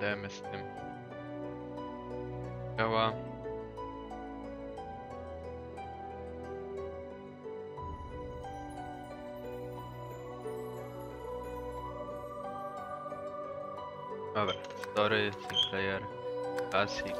Dajemy z tym. Działa. Dobra, story, single player, classic.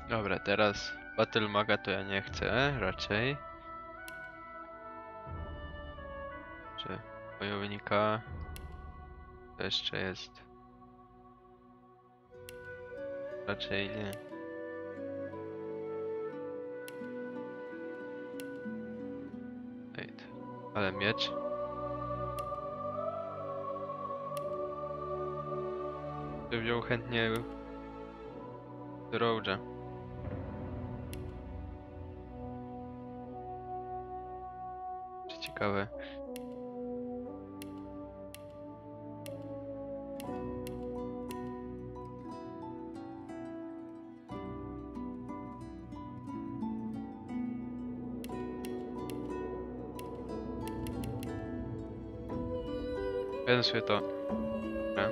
Dobra, teraz Battle Maga to ja nie chcę, raczej. Czy wojownika? To jeszcze jest. Raczej nie. Wait. Ale miecz. By wziął chętnie Roja. Ciekawe. Pensuje to. Dobra.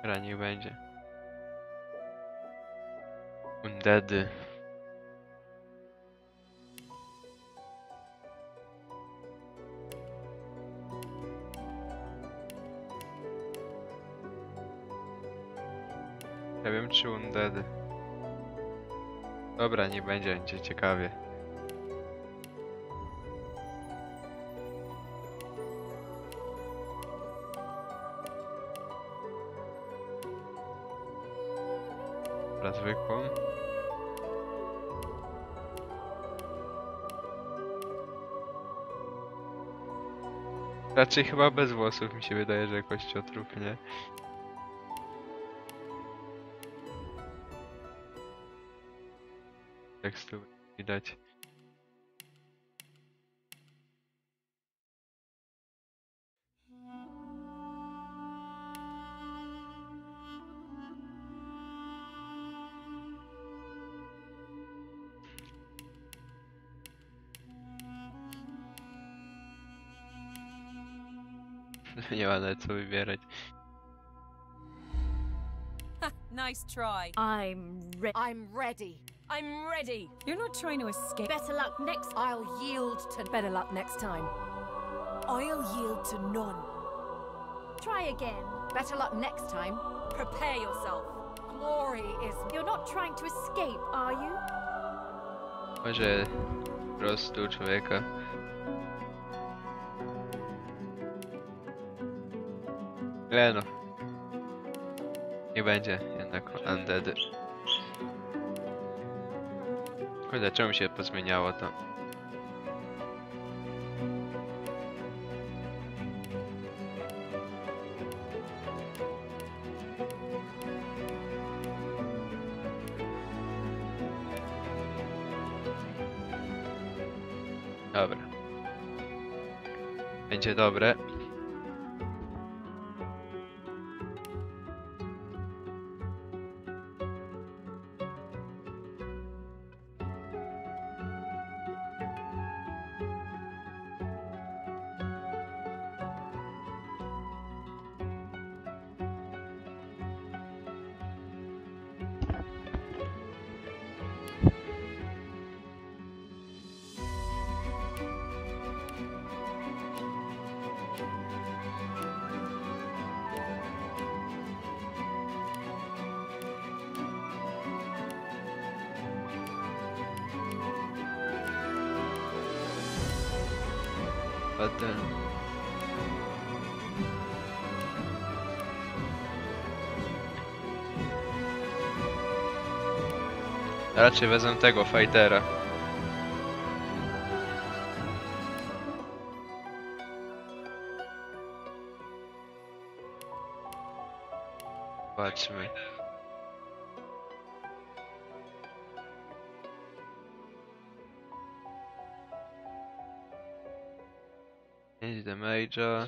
Dobra, niech będzie. Undeady. Ja wiem, czy undeady. Dobra, nie będzie ciekawie. Dobra, zwykłą. Raczej chyba bez włosów mi się wydaje, że kościotrup, nie? Tekstu widać. Nie ma nawet co wybierać. Nice try. I'm ready. I'm ready. You're not trying to escape. Better luck next. I'll yield to. Better luck next time. I'll yield to none. Try again. Better luck next time. Prepare yourself. Glory is. You're not trying to escape, are you? Może po prostu człowieka. Ale no. Nie będzie jednak undead. Kurde, czemu się pozmieniało to? Dobra. Będzie dobre. battle. Raczej wezmę tego fightera. Patrzmy. 5 damage'a.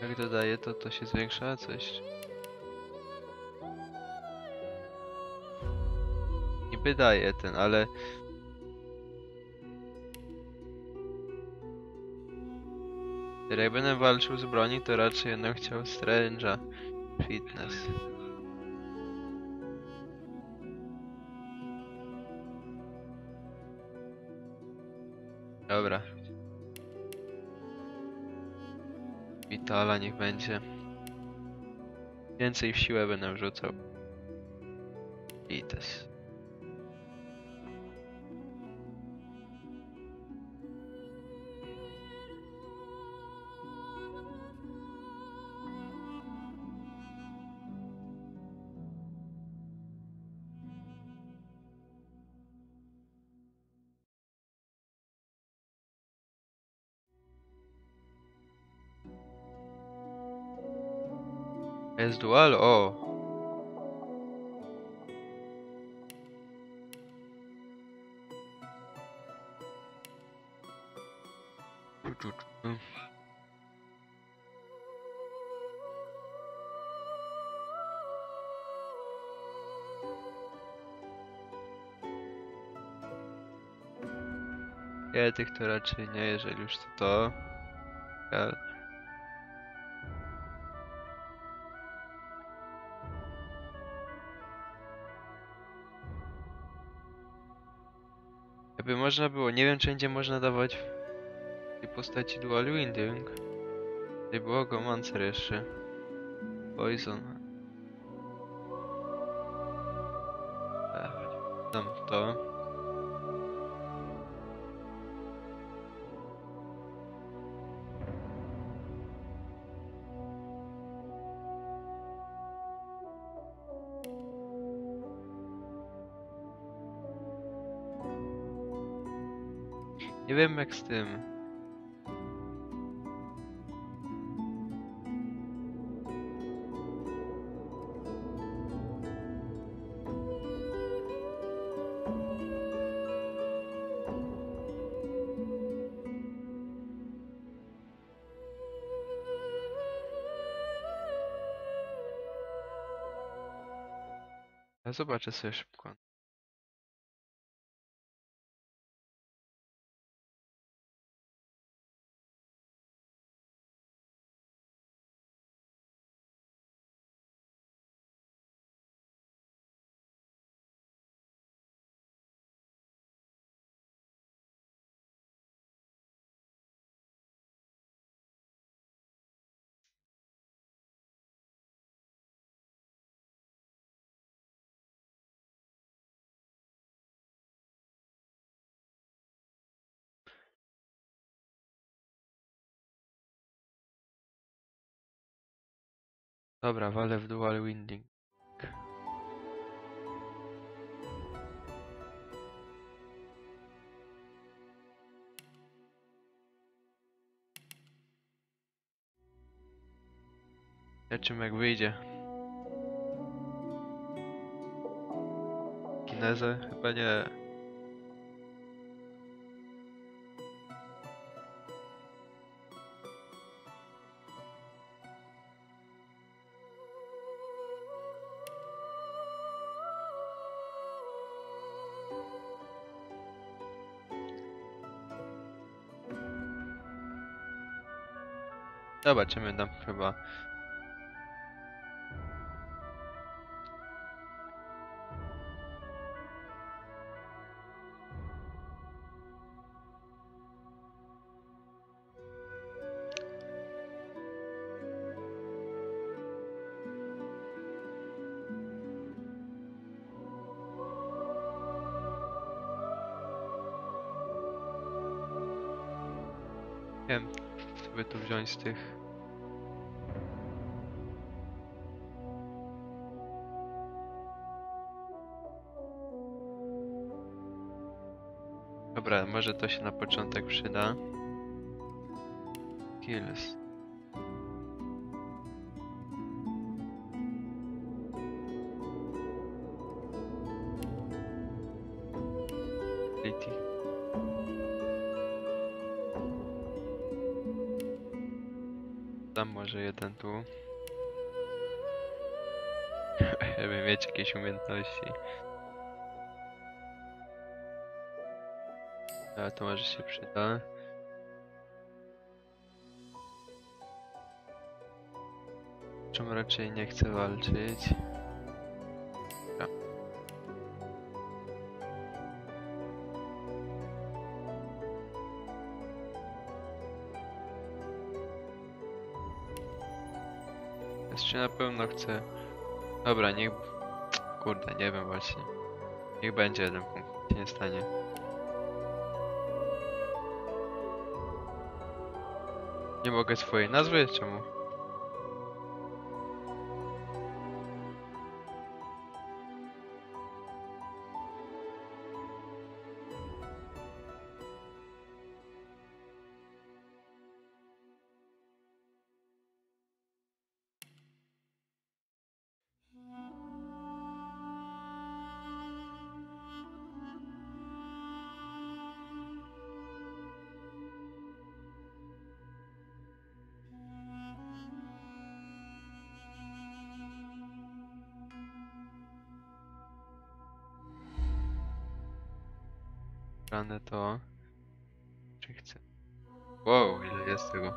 Jak dodaję to się zwiększa coś. Niby daje ten, ale... Jak będę walczył z broni, to raczej jednak chciał Strange'a. Fitness. Dobra. Vitala niech będzie. Więcej w siłę będę wrzucał. Fitness. Jest dual? O! Ja tych to raczej nie, jeżeli już to. Ja... Jakby można było, nie wiem czy będzie można dawać w tej postaci dual winding. Nie było go Mancer jeszcze. Poison. Dam to. Nie wiem jak z tym. Ja zobaczę sobie szybko. Dobra, walę w dual winding. Zobaczymy jak wyjdzie. Kinezę? Chyba nie. Zobaczymy tam chyba. wiem, co by tu wziąć z tych. Dobra, może to się na początek przyda. Kills. Dam może jeden tu. Żeby mieć jakieś umiejętności. Ale to może się przyda. Czemu raczej nie chcę walczyć? Ja. Jeszcze na pewno chcę. Dobra, niech. Kurde, nie wiem właśnie. Niech będzie jeden punkt, się nie stanie. Nie mogę swojej nazwy? Czemu? Ranę to... Czy chcę? Wow, ile jest tego?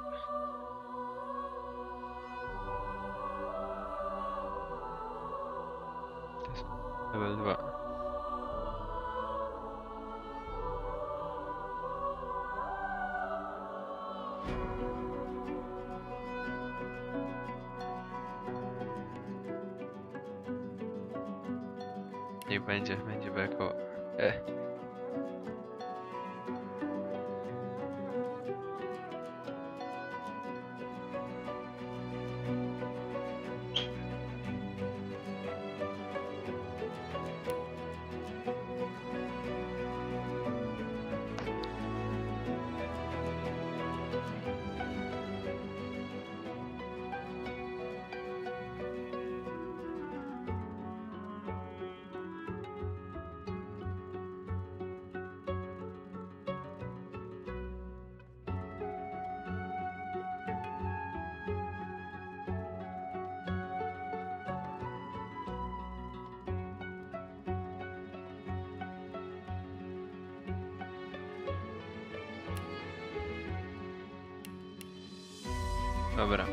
To jest level 2. Niech będzie jako... Dobra.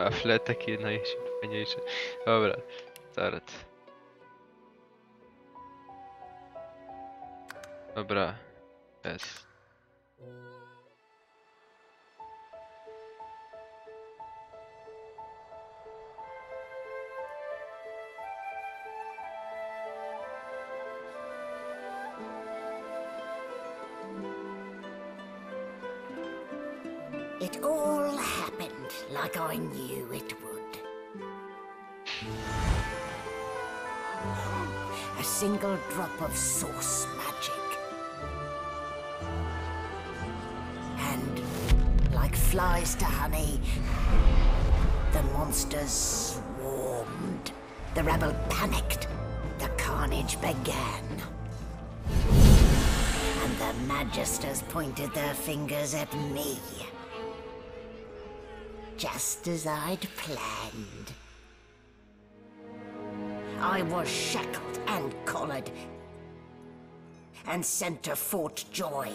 A flet taki najfajniejszy. Dobra, start. Dobra, jest. It all happened like I knew it would. A single drop of source magic. And like flies to honey, the monsters swarmed. The rebel panicked. The carnage began. And the magisters pointed their fingers at me. Just as I'd planned. I was shackled and collared and sent to Fort Joy.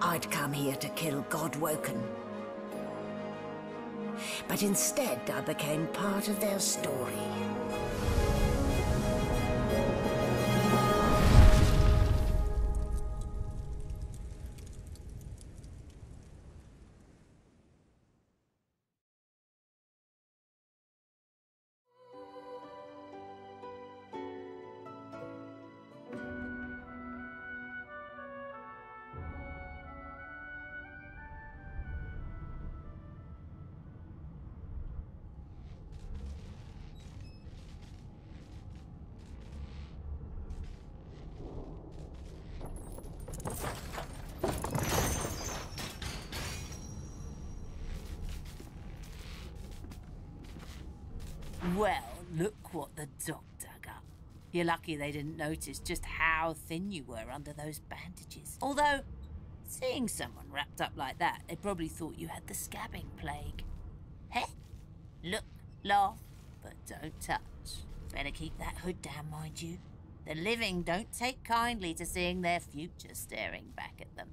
I'd come here to kill Godwoken. But instead, I became part of their story. Well, look what the doc dug up. You're lucky they didn't notice just how thin you were under those bandages. Although, seeing someone wrapped up like that, they probably thought you had the scabbing plague. Heh? Look, laugh, but don't touch. Better keep that hood down, mind you. The living don't take kindly to seeing their future staring back at them.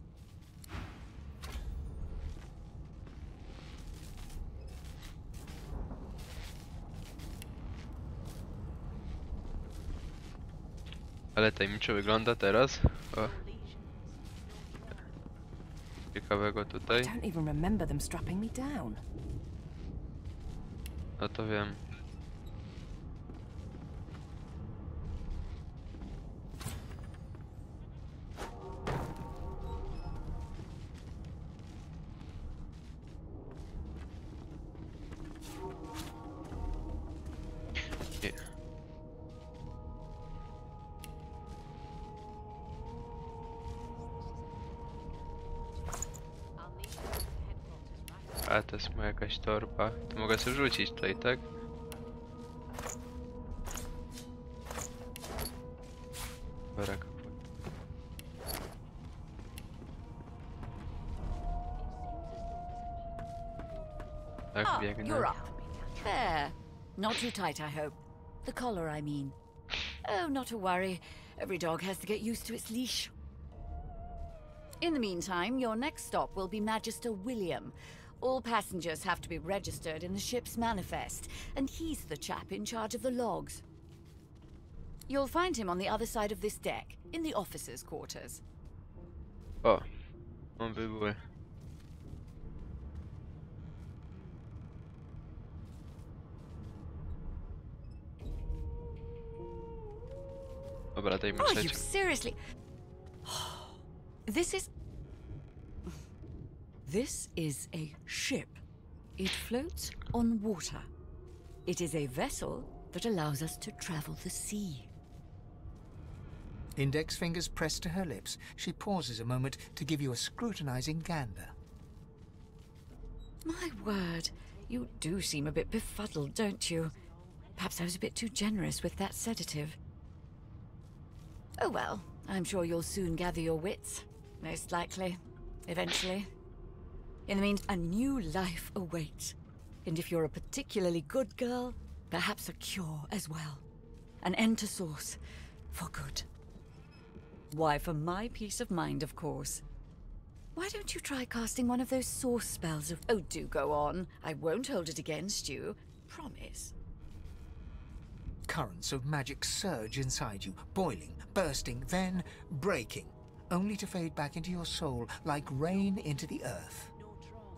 Ale tajemniczo wygląda teraz. O. Ciekawego I tutaj. don't even remember them strapping me down. No to wiem. Nie. A to jest moja jakaś torba. To mogę sobie rzucić tutaj, tak? Dobra, tak, Ah, biegnę. you're up. There. Not too tight, I hope. The collar, I mean. Oh, not to worry. Every dog has to get used to its leash. In the meantime, your next stop will be Magister William. All passengers have to be registered in the ship's manifest, and he's the chap in charge of the logs. You'll find him on the other side of this deck, in the officers' quarters. O, mam wybór. Dobra, daj mi Are you przejść. seriously? This is... This is a ship. It floats on water. It is a vessel that allows us to travel the sea. Index fingers pressed to her lips, she pauses a moment to give you a scrutinizing gander. My word, you do seem a bit befuddled, don't you? Perhaps I was a bit too generous with that sedative. Oh well, I'm sure you'll soon gather your wits. Most likely. Eventually. In the meantime, a new life awaits. And if you're a particularly good girl, perhaps a cure as well. An end to Source. For good. Why, for my peace of mind, of course. Why don't you try casting one of those Source spells of... Oh, do go on. I won't hold it against you. Promise. Currents of magic surge inside you, boiling, bursting, then breaking, only to fade back into your soul like rain into the earth.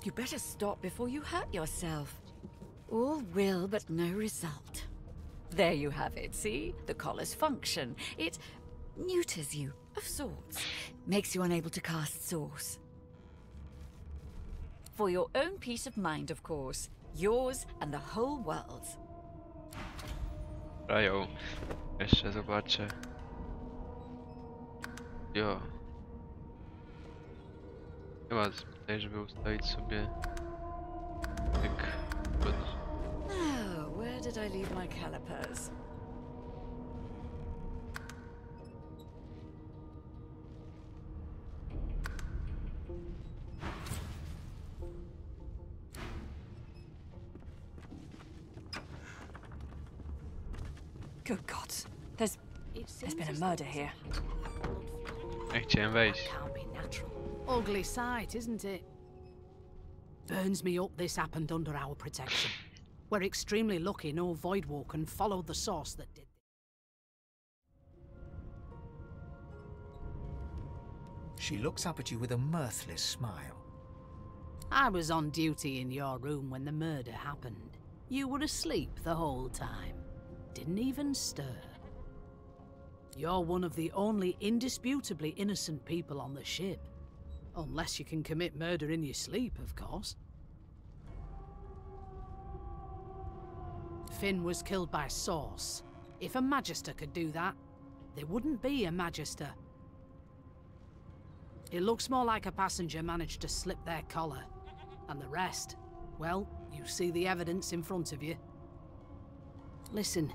You better stop before you hurt yourself. All will, but no result. There you have it, see? The collar's function. It neuters you, of sorts. Makes you unable to cast Source. For your own peace of mind, of course. Yours and the whole world's. Rają. Jeszcze zobaczę. Jo. Chyba tutaj, żeby ustawić sobie... Tak... Now, where did I leave my calipers? Good God. There's been a murder here. Jak chciałem wejść. Can't be natural. Ugly sight, isn't it? Burns me up this happened under our protection. We're extremely lucky no Voidwalker followed the source that did. She looks up at you with a mirthless smile. I was on duty in your room when the murder happened. You were asleep the whole time. Didn't even stir. You're one of the only indisputably innocent people on the ship. Unless you can commit murder in your sleep, of course. Finn was killed by Source. If a Magister could do that, there wouldn't be a Magister. It looks more like a passenger managed to slip their collar. And the rest, well, you see the evidence in front of you. Listen,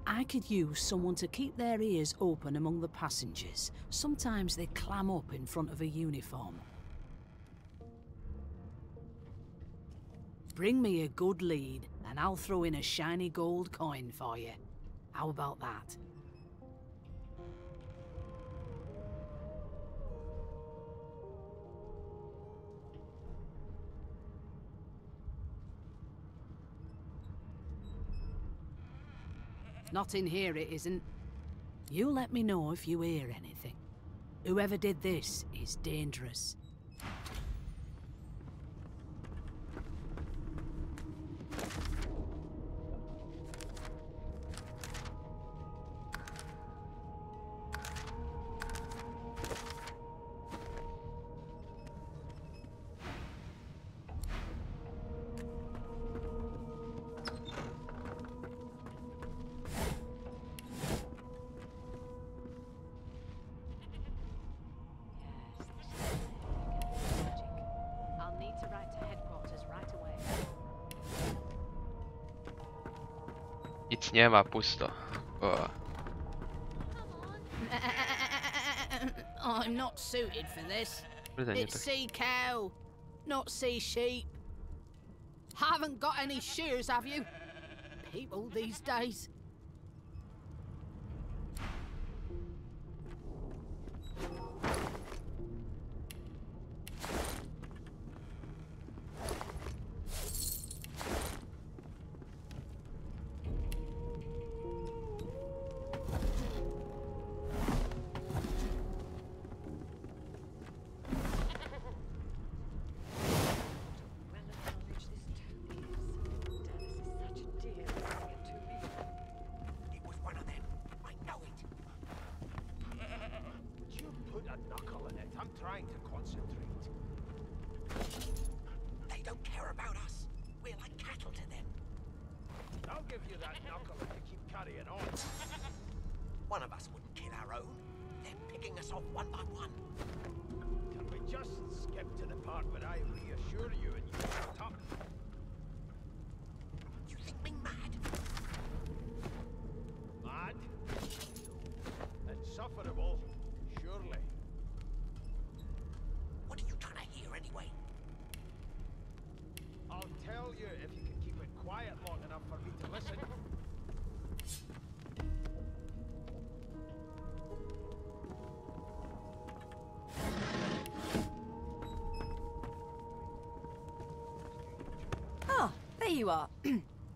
I could use someone to keep their ears open among the passengers. Sometimes they clam up in front of a uniform. Bring me a good lead, and I'll throw in a shiny gold coin for you. How about that? Not in here, it isn't. You let me know if you hear anything. Whoever did this is dangerous. Nic nie ma, pusto. O. I'm not suited for this. Kurde, nie It's tak. sea cow, not sea sheep. Haven't got any shears, have you? People these days. One of us wouldn't kill our own. They're picking us off one by one. Can we just skip to the part where I reassure you and you shut up? You think me mad? Mad? Insufferable? Surely. What are you trying to hear anyway? I'll tell you if you can keep it quiet long enough for me to listen. There you are,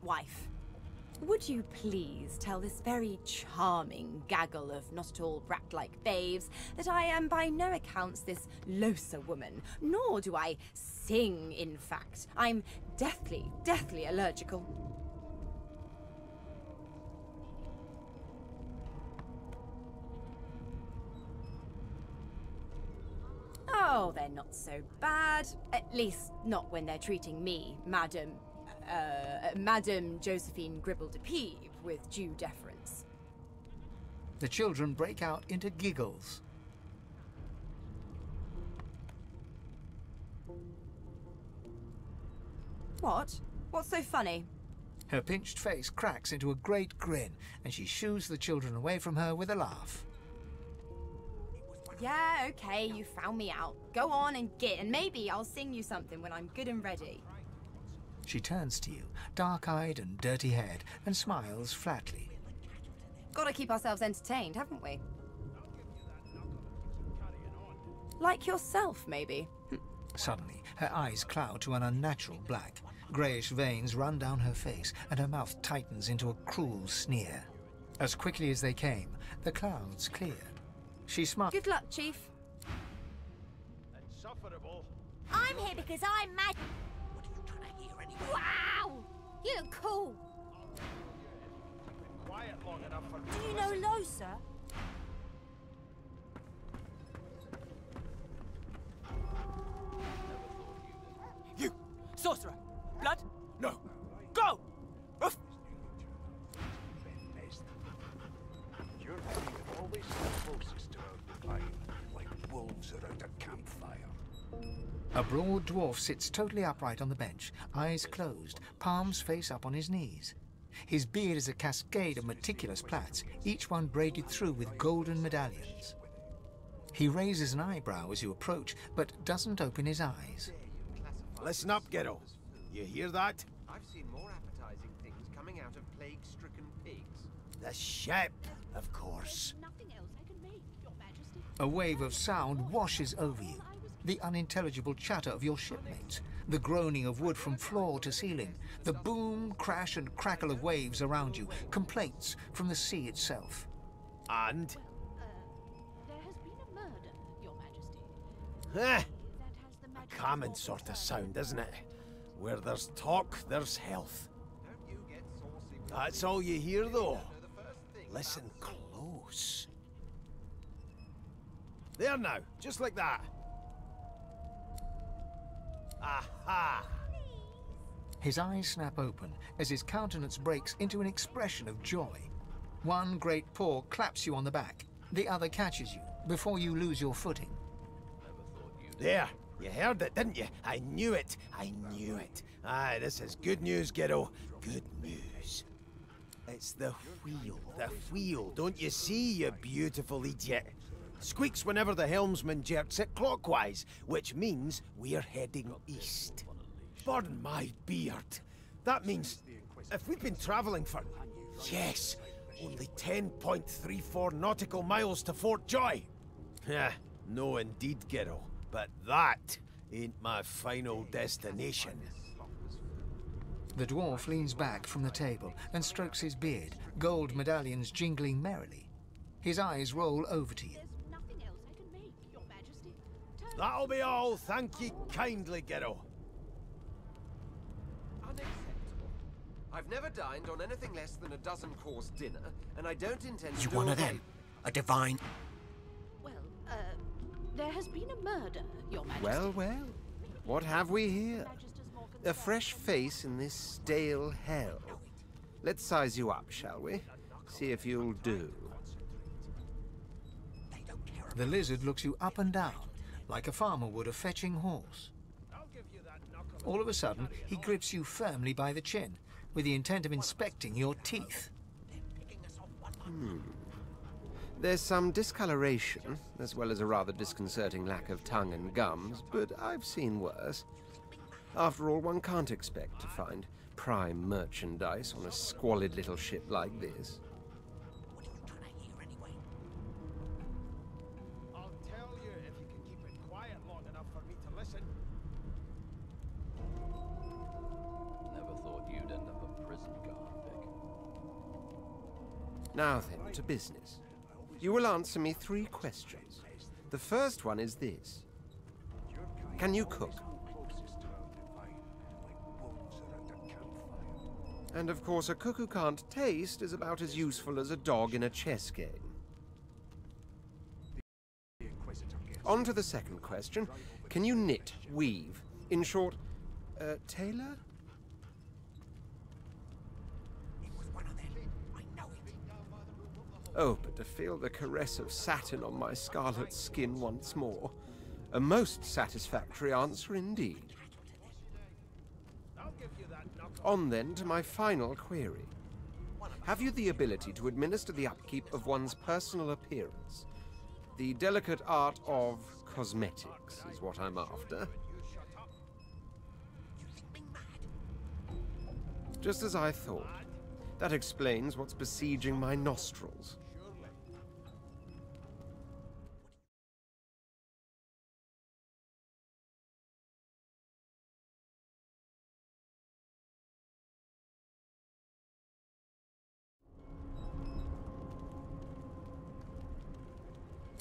wife. Would you please tell this very charming gaggle of not-at-all brat-like babes that I am by no accounts this Losa woman, nor do I sing, in fact. I'm deathly, deathly allergical. Oh, they're not so bad. At least not when they're treating me, Madam Josephine Gribble de Peeve, with due deference. The children break out into giggles. What? What's so funny? Her pinched face cracks into a great grin, and she shoos the children away from her with a laugh. Yeah, okay, you found me out. Go on and git, and maybe I'll sing you something when I'm good and ready. She turns to you, dark-eyed and dirty-haired, and smiles flatly. Gotta keep ourselves entertained, haven't we? Like yourself, maybe. Suddenly, her eyes cloud to an unnatural black. Greyish veins run down her face, and her mouth tightens into a cruel sneer. As quickly as they came, the clouds clear. She smiles. Good luck, Chief. Insufferable. I'm here because I'm mad. What are you trying to hear anyway? Wow! You look cool. Quiet long enough for me. Do you know Lo, sir? You! Sorcerer! Blood? No! Go! Oof. You're always the closest to our line, like wolves around a campfire. A broad dwarf sits totally upright on the bench, eyes closed, palms face up on his knees. His beard is a cascade of meticulous plaits, each one braided through with golden medallions. He raises an eyebrow as you approach, but doesn't open his eyes. Listen up, Ghetto. You hear that? I've seen more appetizing things coming out of plague-stricken pigs. The ship, of course. Nothing else I can make, Your Majesty. A wave of sound washes over you. The unintelligible chatter of your shipmates, the groaning of wood from floor to ceiling, the boom, crash and crackle of waves around you, complaints from the sea itself. And? There has been a murder, Your Majesty. Eh, That has the a magic common force sort of of sound, isn't it? Where there's talk, there's health. Don't you get saucy with That's all you hear, though. know the first thing Listen about close. There now, just like that. Aha! His eyes snap open as his countenance breaks into an expression of joy. One great paw claps you on the back. The other catches you before you lose your footing. There, you heard it, didn't you? I knew it. I knew it. Aye, this is good news, Ghetto. Good news. It's the wheel. The wheel. Don't you see, you beautiful idiot? Squeaks whenever the helmsman jerks it clockwise, which means we're heading east. Pardon my beard. That means if we've been traveling for, yes, only 10.34 nautical miles to Fort Joy. Yeah, no indeed, Ghetto. But that ain't my final destination. The dwarf leans back from the table and strokes his beard, gold medallions jingling merrily. His eyes roll over to you. There's nothing else I can make, Your Majesty. That'll be all, thank ye kindly, Ghetto. unacceptable. I've never dined on anything less than a dozen-course dinner, and I don't intend to You go one of away. them? A divine... Well, there has been a murder, Your Majesty. Well, well. What have we here? A fresh face in this stale hell. Let's size you up, shall we? See if you'll do. The lizard looks you up and down, like a farmer would a fetching horse. All of a sudden, he grips you firmly by the chin, with the intent of inspecting your teeth. There's some discoloration, as well as a rather disconcerting lack of tongue and gums, but I've seen worse. After all, one can't expect to find prime merchandise on a squalid little ship like this. I'll tell you if you can keep it quiet long enough for me to listen. Never thought you'd end up a prison guard, Vic. Now then, to business. You will answer me 3 questions. The first one is this. Can you cook? And of course, a cook who can't taste is about as useful as a dog in a chess game. On to the second question. Can you knit, weave? In short, tailor? Oh, but to feel the caress of satin on my scarlet skin once more. A most satisfactory answer indeed. On then to my final query. Have you the ability to administer the upkeep of one's personal appearance? The delicate art of cosmetics is what I'm after. Just as I thought. That explains what's besieging my nostrils.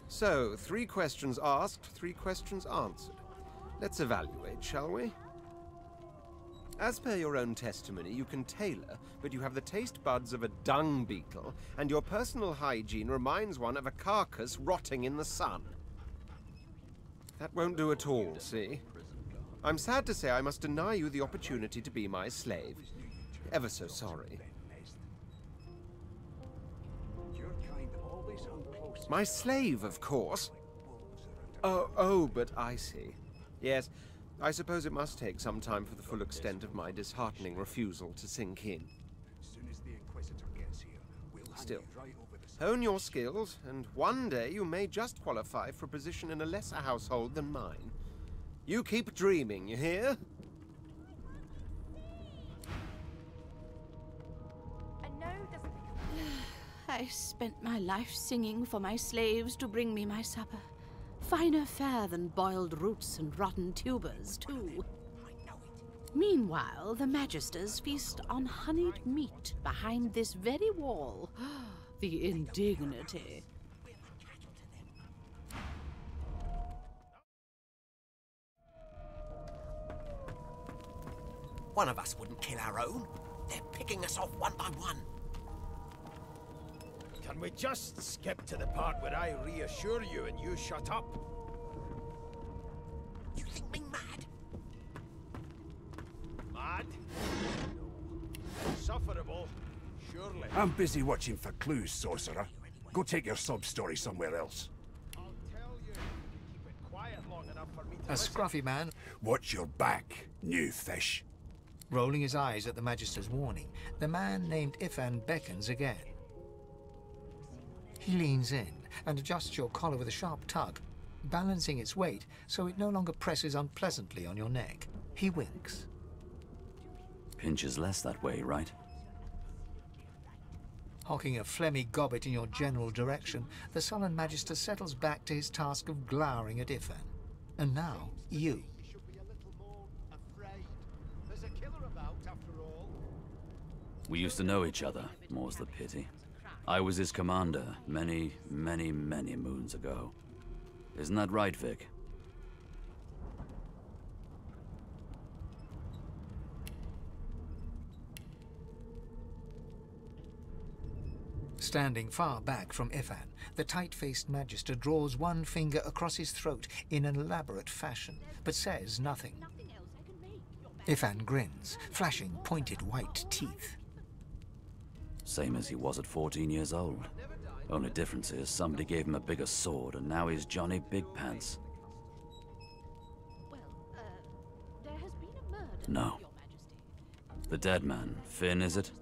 So, 3 questions asked, 3 questions answered. Let's evaluate, shall we? As per your own testimony, you can tailor, but you have the taste buds of a dung beetle, and your personal hygiene reminds one of a carcass rotting in the sun. That won't do at all, see? I'm sad to say I must deny you the opportunity to be my slave. Ever so sorry. My slave, of course. Oh, but I see. Yes, I suppose it must take some time for the full extent of my disheartening refusal to sink in. Still, hone your skills, and one day you may just qualify for a position in a lesser household than mine. You keep dreaming, you hear? I spent my life singing for my slaves to bring me my supper. Finer fare than boiled roots and rotten tubers, too. Meanwhile, the Magisters feast on honeyed meat behind this very wall. The indignity. One of us wouldn't kill our own. They're picking us off one by one. Can we just skip to the part where I reassure you and you shut up? You think me mad? Mad? Insufferable, surely. I'm busy watching for clues, sorcerer. Go take your sub-story somewhere else. I'll tell you if you keep it quiet long enough for me to A scruffy man. Watch your back, new fish. Rolling his eyes at the Magister's warning, the man named Ifan beckons again. He leans in and adjusts your collar with a sharp tug, balancing its weight so it no longer presses unpleasantly on your neck. He winks. Pinches less that way, right? Hocking a phlegmy gobbet in your general direction, the sullen Magister settles back to his task of glowering at Ifan. And now, you. We used to know each other, more's the pity. I was his commander many, many, many moons ago. Isn't that right, Vic? Standing far back from Ifan, the tight-faced Magister draws one finger across his throat in an elaborate fashion, but says nothing. Ifan grins, flashing pointed white teeth. Same as he was at 14 years old. Only difference is somebody gave him a bigger sword and now he's Johnny Big Pants. There has been a murder, No. The dead man, Finn, is it?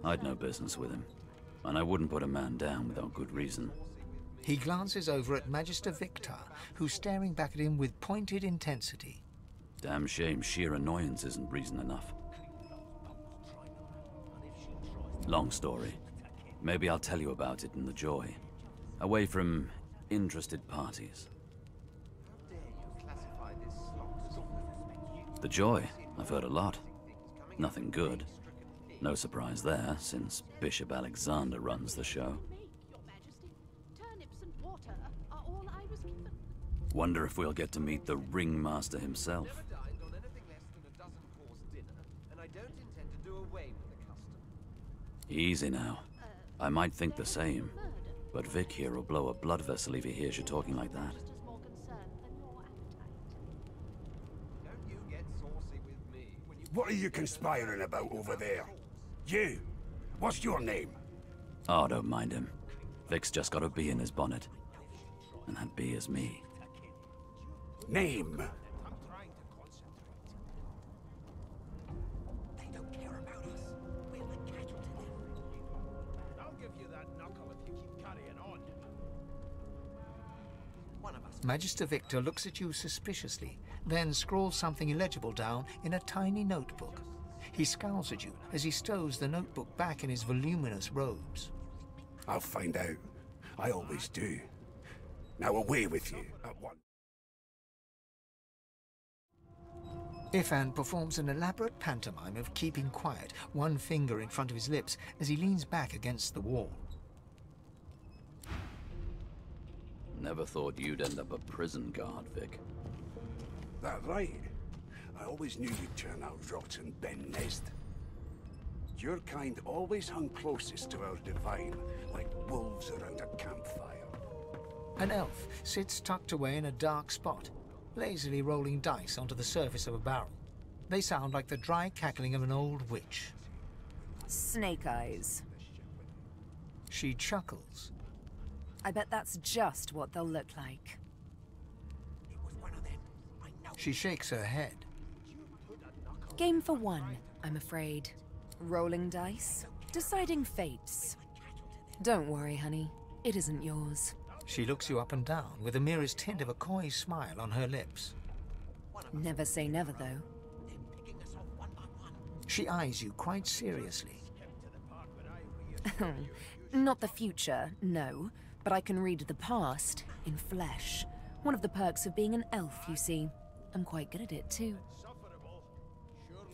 I'd no business with him. And I wouldn't put a man down without good reason. He glances over at Magister Victor, who's staring back at him with pointed intensity. Damn shame sheer annoyance isn't reason enough. Long story. Maybe I'll tell you about it in the Joy. Away from interested parties. The Joy? I've heard a lot. Nothing good. No surprise there, since Bishop Alexander runs the show. Wonder if we'll get to meet the ringmaster himself. Easy now. I might think the same, but Vic here will blow a blood vessel if he hears you talking like that. What are you conspiring about over there? You! What's your name? Oh, don't mind him. Vic's just got a bee in his bonnet. And that bee is me. Name? Magister Victor looks at you suspiciously, then scrawls something illegible down in a tiny notebook. He scowls at you as he stows the notebook back in his voluminous robes. I'll find out. I always do. Now away with you at once. Ifan performs an elaborate pantomime of keeping quiet, one finger in front of his lips as he leans back against the wall. Never thought you'd end up a prison guard, Vic. That right. I always knew you'd turn out rotten, Ben Nest. Your kind always hung closest to our divine, like wolves around a campfire. An elf sits tucked away in a dark spot, lazily rolling dice onto the surface of a barrel. They sound like the dry cackling of an old witch. Snake eyes. She chuckles. I bet that's just what they'll look like. She shakes her head. Game for one, I'm afraid. Rolling dice, deciding fates. Don't worry, honey. It isn't yours. She looks you up and down with the merest hint of a coy smile on her lips. Never say never, though. She eyes you quite seriously. Not the future, no. But I can read the past in flesh. One of the perks of being an elf, you see. I'm quite good at it, too.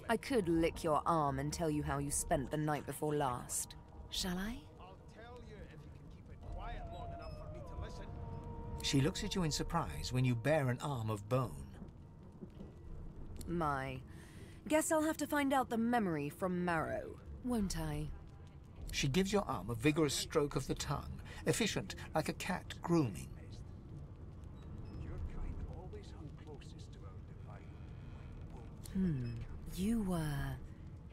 I could lick your arm and tell you how you spent the night before last. Shall I? She looks at you in surprise when you bare an arm of bone. My. Guess I'll have to find out the memory from Marrow, won't I? She gives your arm a vigorous stroke of the tongue, efficient like a cat grooming. You were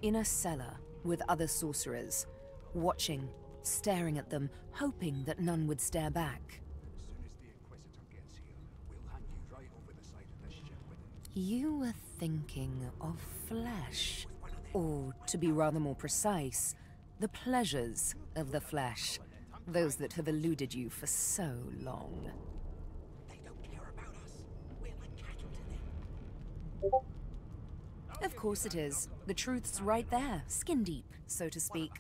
in a cellar with other sorcerers, watching, staring at them, hoping that none would stare back. You were thinking of flesh, or to be rather more precise, the pleasures of the flesh, those that have eluded you for so long. They don't care about us. We're like cattle to them. Of course it is. The truth's right there, skin deep, so to speak.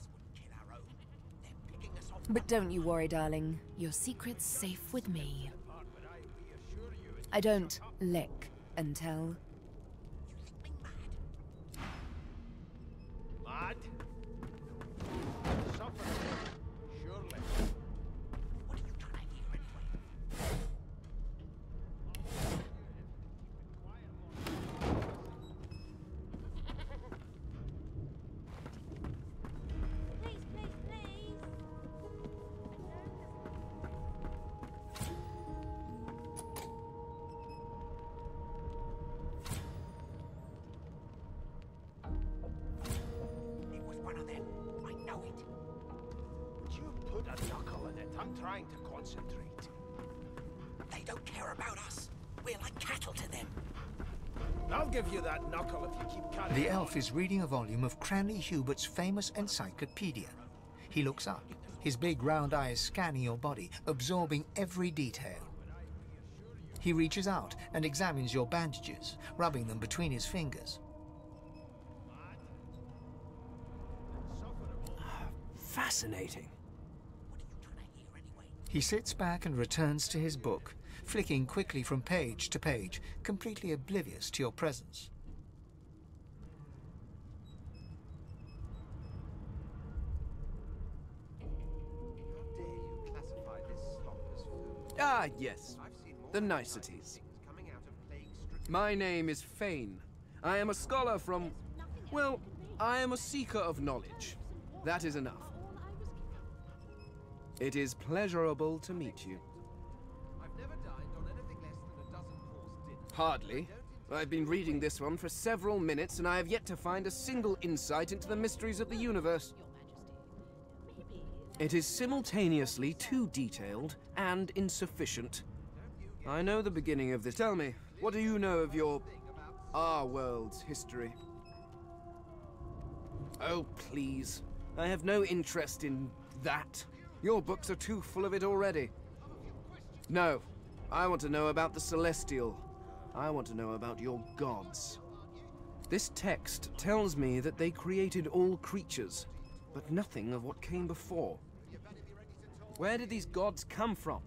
But don't you worry, darling. Your secret's safe with me. I don't lick and tell. Mad? Suffer, surely. What are you trying to hear anyway? I'm trying to concentrate. They don't care about us. We're like cattle to them. I'll give you that knuckle if you keep carrying The elf is reading a volume of Cranley Hubert's famous encyclopedia. He looks up, his big round eyes scanning your body, absorbing every detail. He reaches out and examines your bandages, rubbing them between his fingers. Fascinating. He sits back and returns to his book, flicking quickly from page to page, completely oblivious to your presence. Ah, yes. The niceties. My name is Fane. I am a scholar from... well, I am a seeker of knowledge. That is enough. It is pleasurable to meet you. Hardly. I've been reading this one for several minutes, and I have yet to find a single insight into the mysteries of the universe. It is simultaneously too detailed and insufficient. I know the beginning of this. Tell me, what do you know of our world's history? Oh, please. I have no interest in that. Your books are too full of it already. No, I want to know about the Celestial. I want to know about your gods. This text tells me that they created all creatures, but nothing of what came before. Where did these gods come from?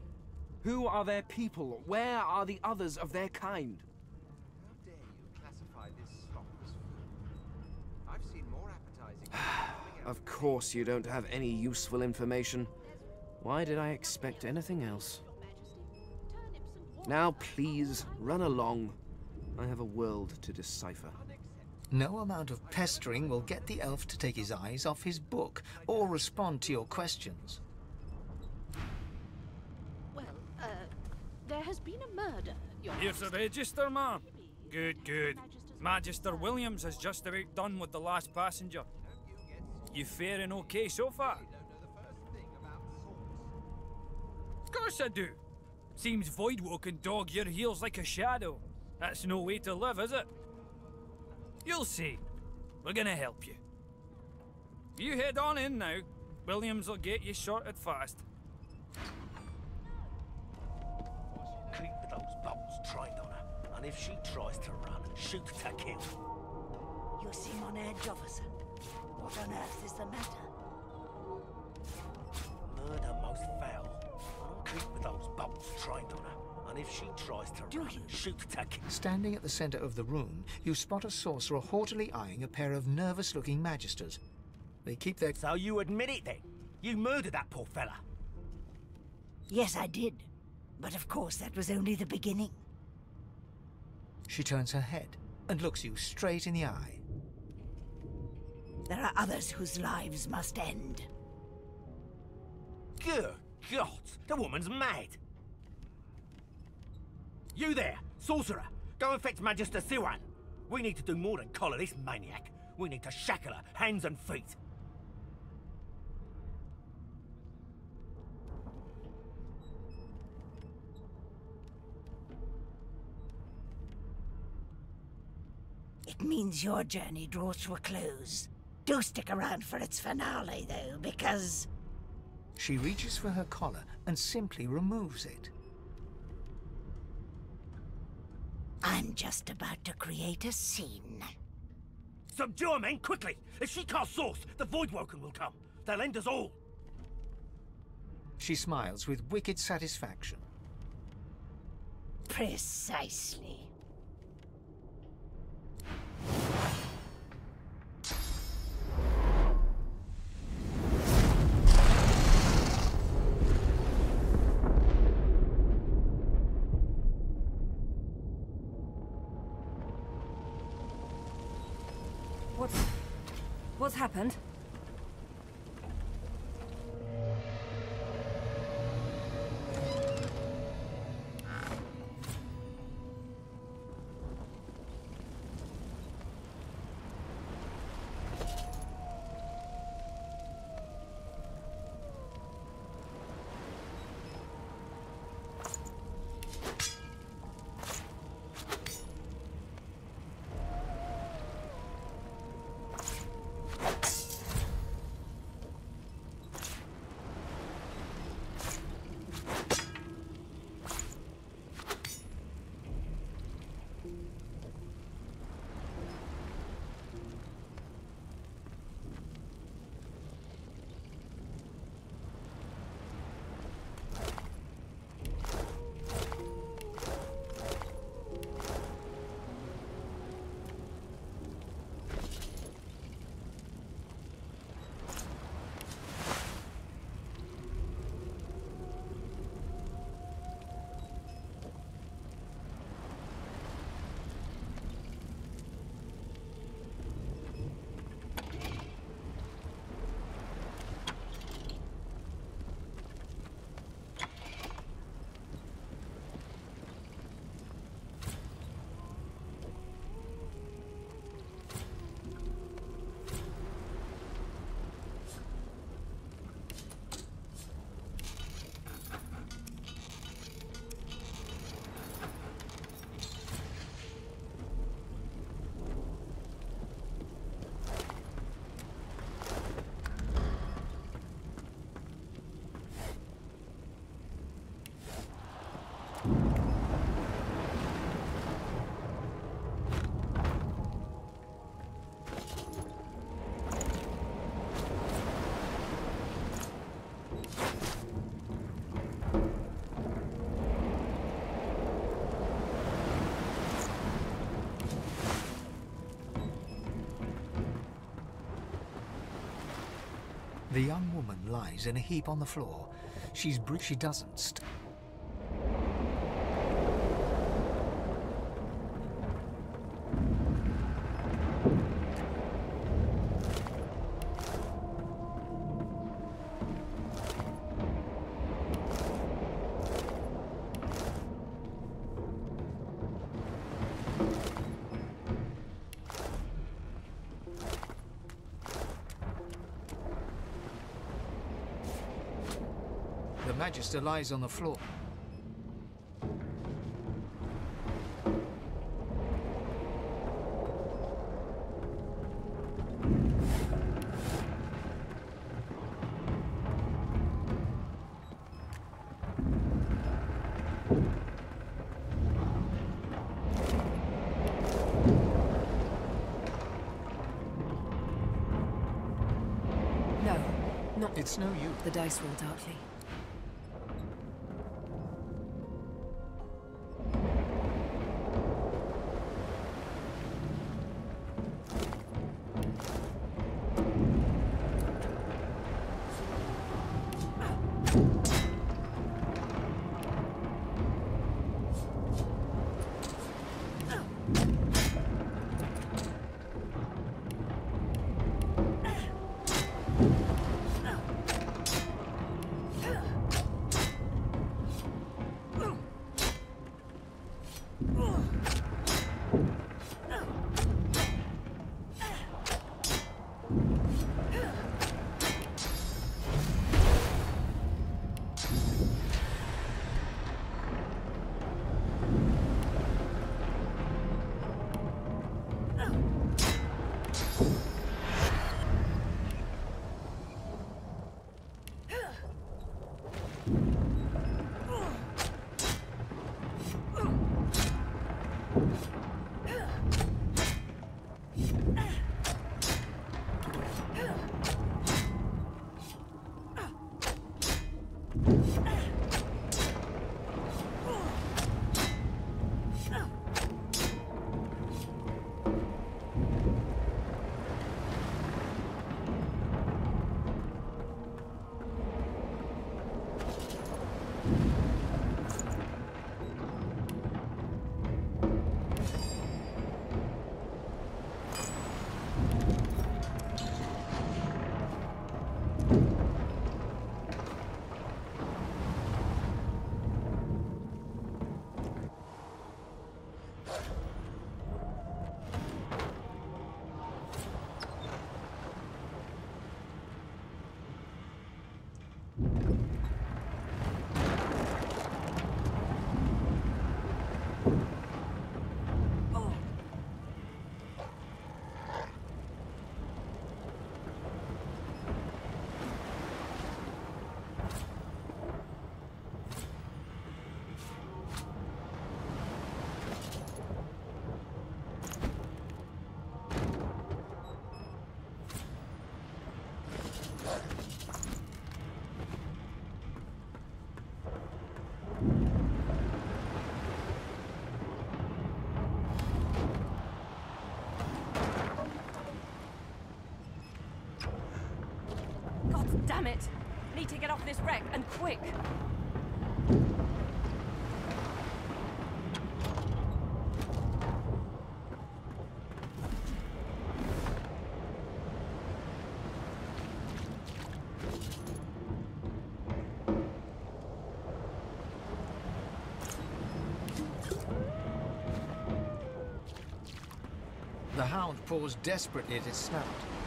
Who are their people? Where are the others of their kind? How dare you classify this slop as food? I've seen more appetizing. Of course you don't have any useful information. Why did I expect anything else? Now please, run along. I have a world to decipher. No amount of pestering will get the elf to take his eyes off his book or respond to your questions. Well, there has been a murder, Your Here's the register, ma'am. Good, good. Magister Williams has just about done with the last passenger. You faring okay so far? Of course I do. Seems Voidwoe can dog your heels like a shadow. That's no way to live, is it? You'll see. We're gonna help you. You head on in now. Williams will get you sorted fast. Keep those bolts trained on her, and if she tries to run, shoot to kill. You seem on edge, officer. What on earth is the matter? Murder most foul. Keep those bolts trained on her, and if she tries to run, shoot to kill. Standing at the center of the room, you spot a sorcerer haughtily eyeing a pair of nervous-looking magisters. They keep their... So you admit it then? You murdered that poor fella? Yes, I did. But of course, that was only the beginning. She turns her head and looks you straight in the eye. There are others whose lives must end. Good God, the woman's mad. You there, sorcerer, go and fetch Magister Siwan. We need to do more than collar this maniac. We need to shackle her, hands and feet. It means your journey draws to a close. Do stick around for its finale, though, because... She reaches for her collar and simply removes it. I'm just about to create a scene. Subdue her, men, quickly! If she casts Source, the Voidwoken will come. They'll end us all. She smiles with wicked satisfaction. Precisely. What's happened? The young woman lies in a heap on the floor. She doesn't The Magister lies on the floor. No, not. It's no use. The dice roll darkly. Damn it! Need to get off this wreck, and quick! The hound paws desperately at its snout.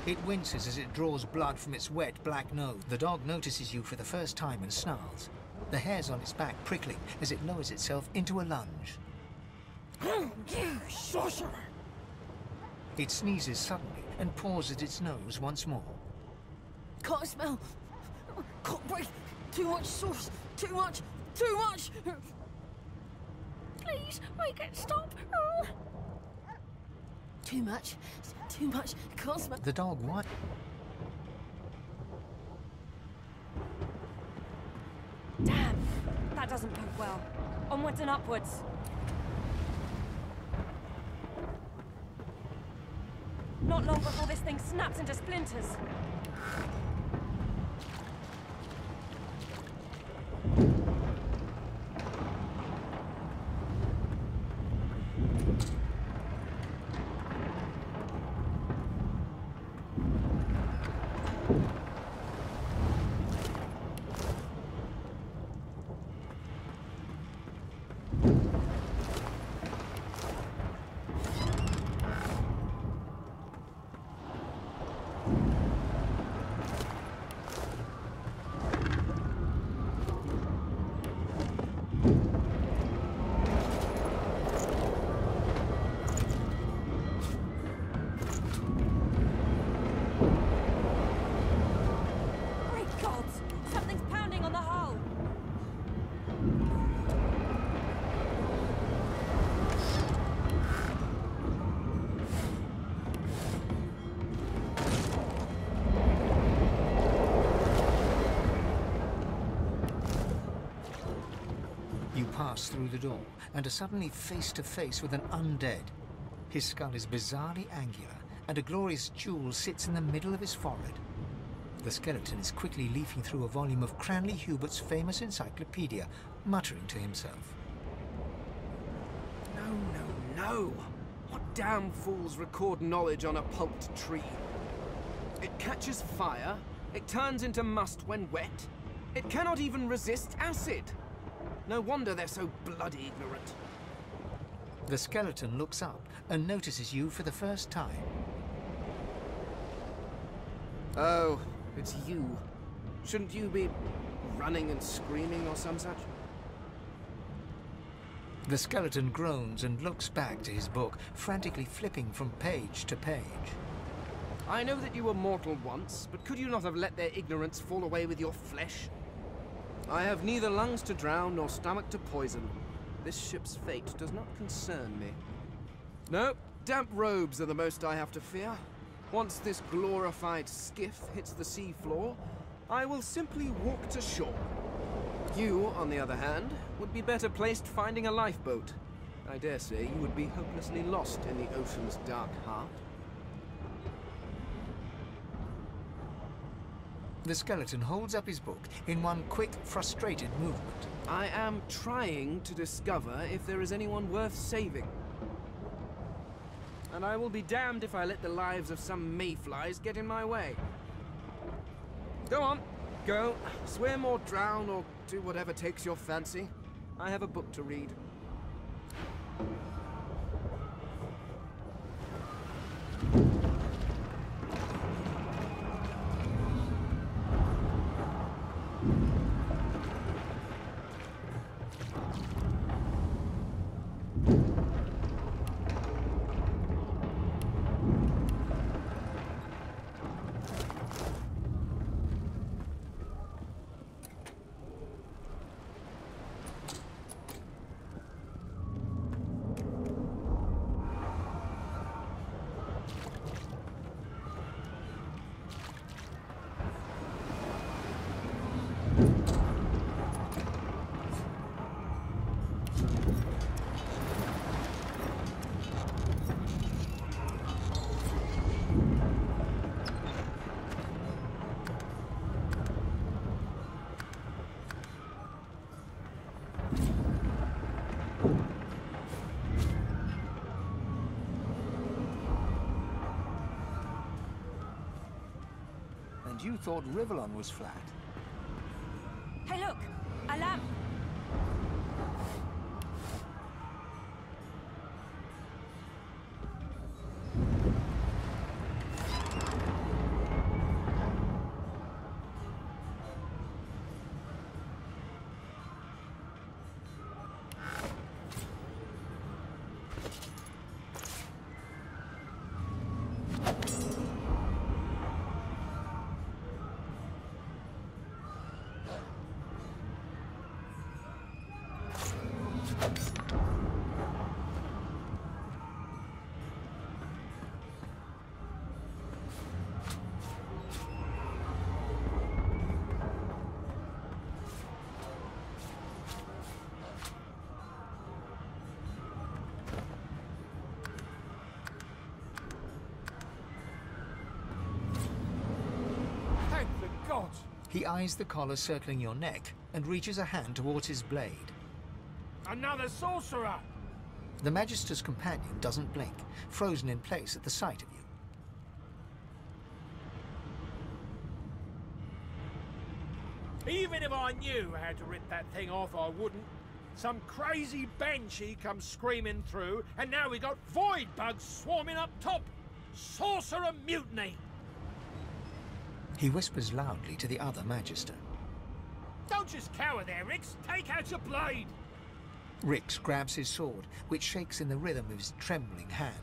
It winces as it draws blood from its wet, black nose. The dog notices you for the first time and snarls, the hairs on its back prickling as it lowers itself into a lunge. You sorcerer! It sneezes suddenly and paws at its nose once more. Can't smell. Can't breathe. Too much sauce. Too much. Too much. Please, make it stop. Too much. Too much. Can't smell. The dog what? Damn! That doesn't bode well. Onwards and upwards. Not long before this thing snaps into splinters. bust through the door and are suddenly face to face with an undead. His skull is bizarrely angular, and a glorious jewel sits in the middle of his forehead. The skeleton is quickly leafing through a volume of Cranley Hubert's famous encyclopedia, muttering to himself. No, no, no! What damn fools record knowledge on a pulped tree? It catches fire, it turns into must when wet, it cannot even resist acid. No wonder they're so bloody ignorant. The skeleton looks up and notices you for the first time. Oh, it's you. Shouldn't you be running and screaming or some such? The skeleton groans and looks back to his book, frantically flipping from page to page. I know that you were mortal once, but could you not have let their ignorance fall away with your flesh? I have neither lungs to drown nor stomach to poison. This ship's fate does not concern me. No, damp robes are the most I have to fear. Once this glorified skiff hits the sea floor, I will simply walk to shore. You, on the other hand, would be better placed finding a lifeboat. I dare say you would be hopelessly lost in the ocean's dark heart. The skeleton holds up his book in one quick, frustrated movement. I am trying to discover if there is anyone worth saving. And I will be damned if I let the lives of some mayflies get in my way. Go on, go. Swim or drown or do whatever takes your fancy. I have a book to read. And you thought Rivellon was flat. Hey, look! A lamp! He eyes the collar circling your neck and reaches a hand towards his blade. Another sorcerer! The Magister's companion doesn't blink, frozen in place at the sight of you. Even if I knew how to rip that thing off, I wouldn't. Some crazy banshee comes screaming through, and now we got void bugs swarming up top. Sorcerer mutiny! He whispers loudly to the other Magister. Don't just cower there, Rix. Take out your blade. Rix grabs his sword, which shakes in the rhythm of his trembling hand.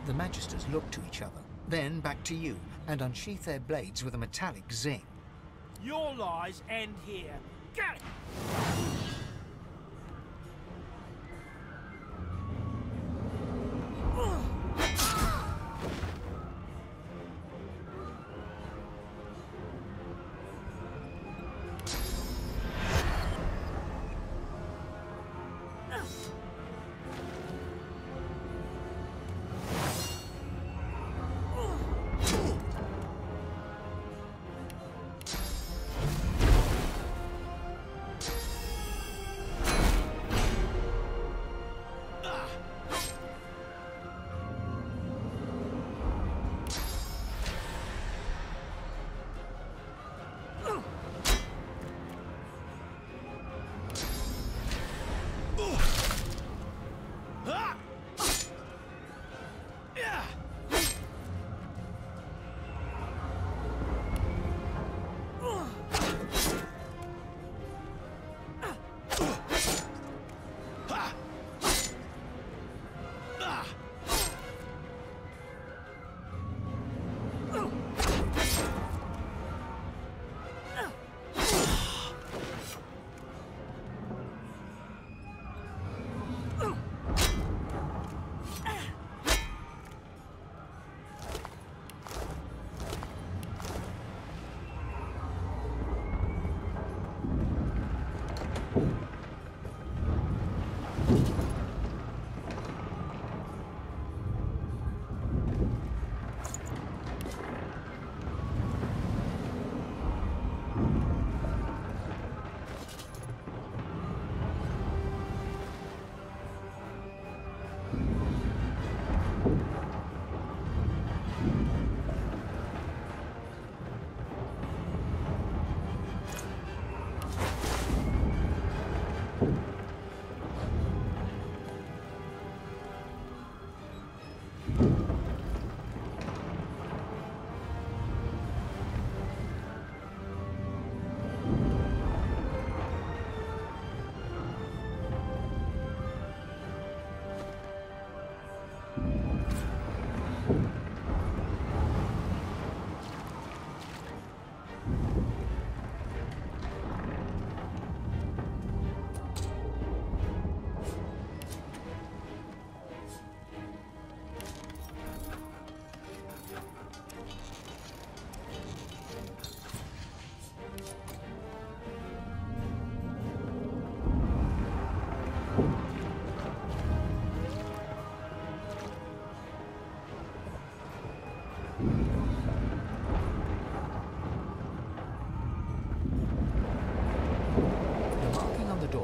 The Magisters look to each other, then back to you, and unsheath their blades with a metallic zing. Your lies end here. Go!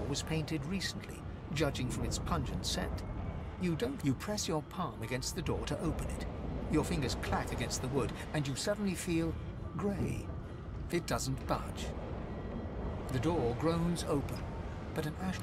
was painted recently, judging from its pungent scent. You press your palm against the door to open it. Your fingers clack against the wood, and you suddenly feel grey. It doesn't budge. The door groans open, but an ash...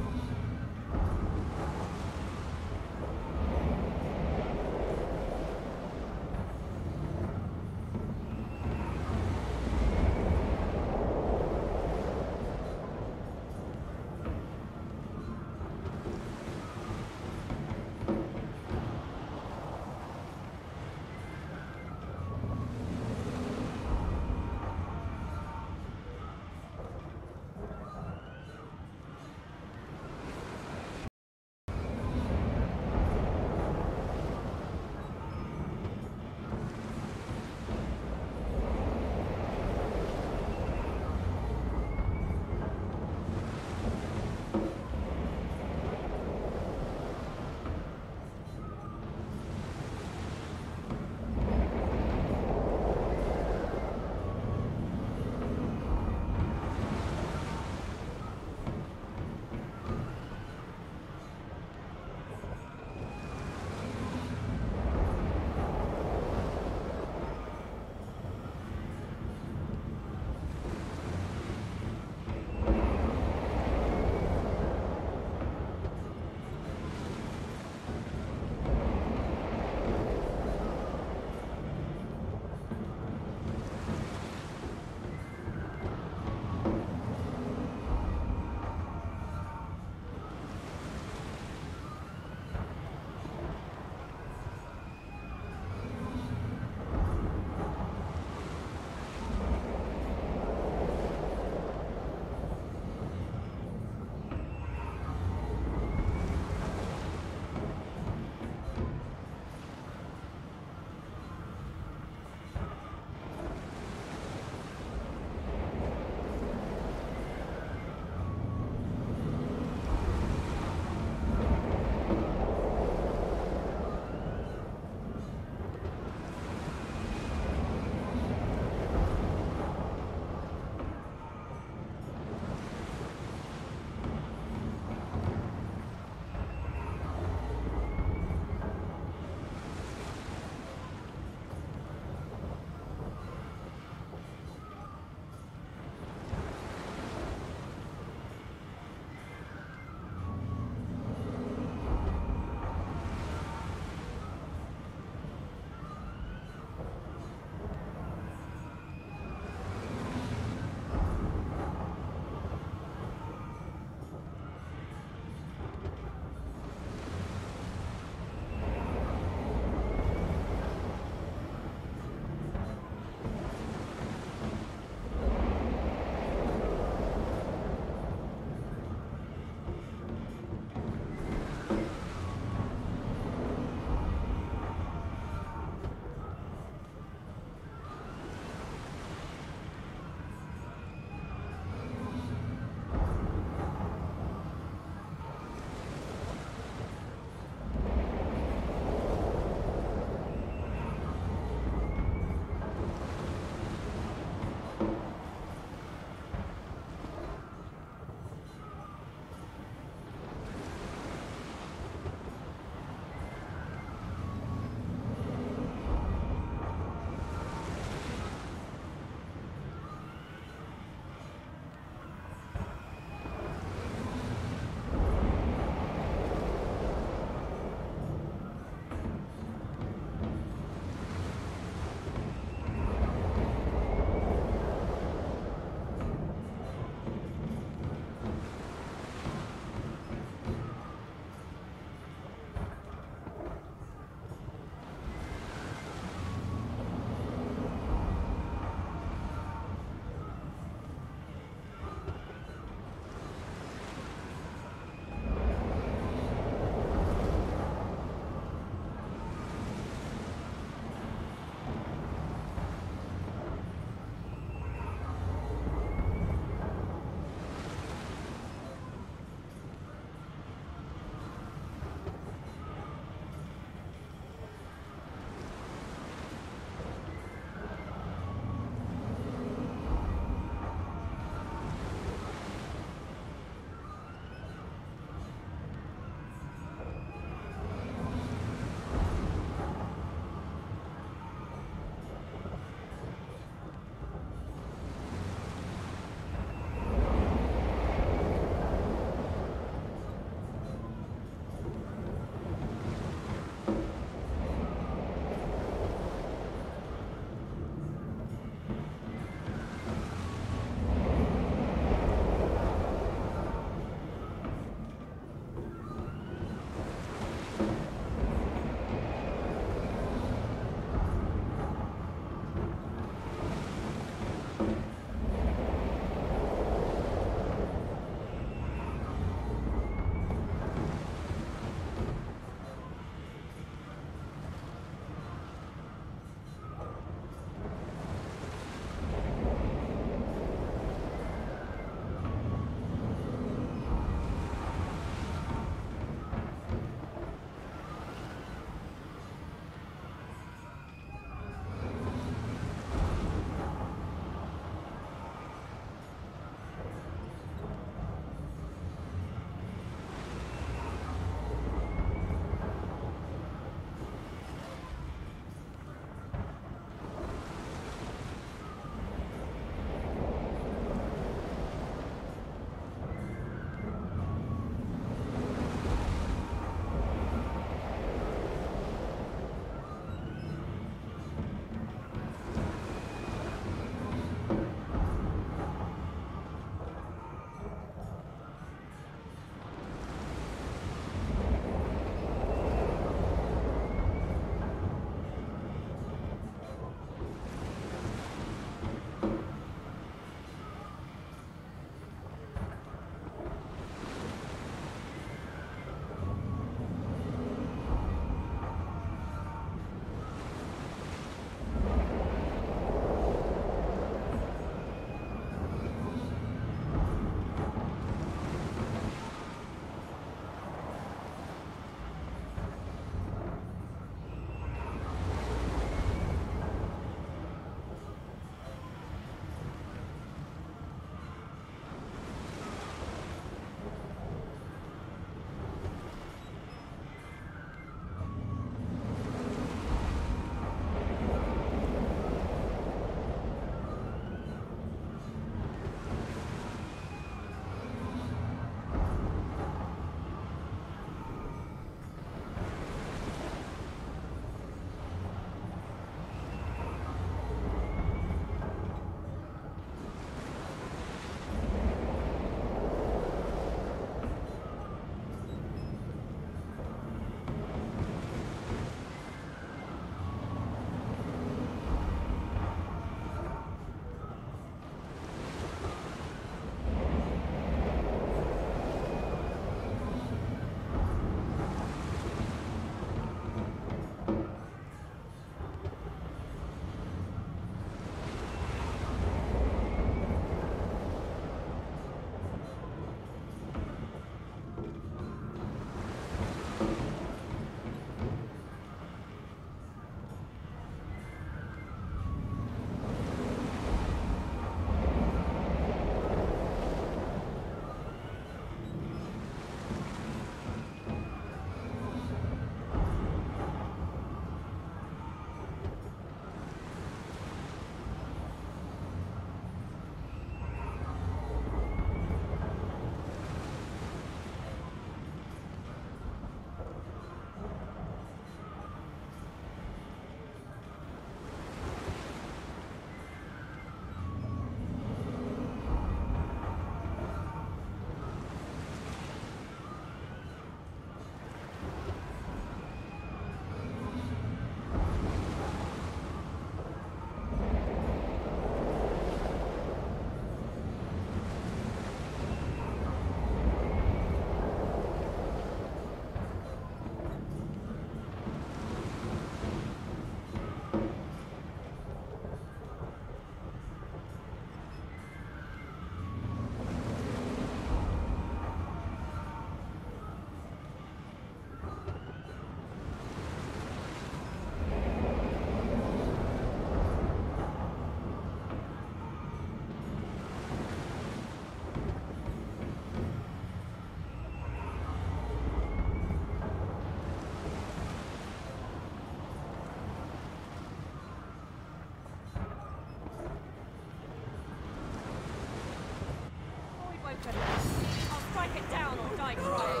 Track it down or die trying.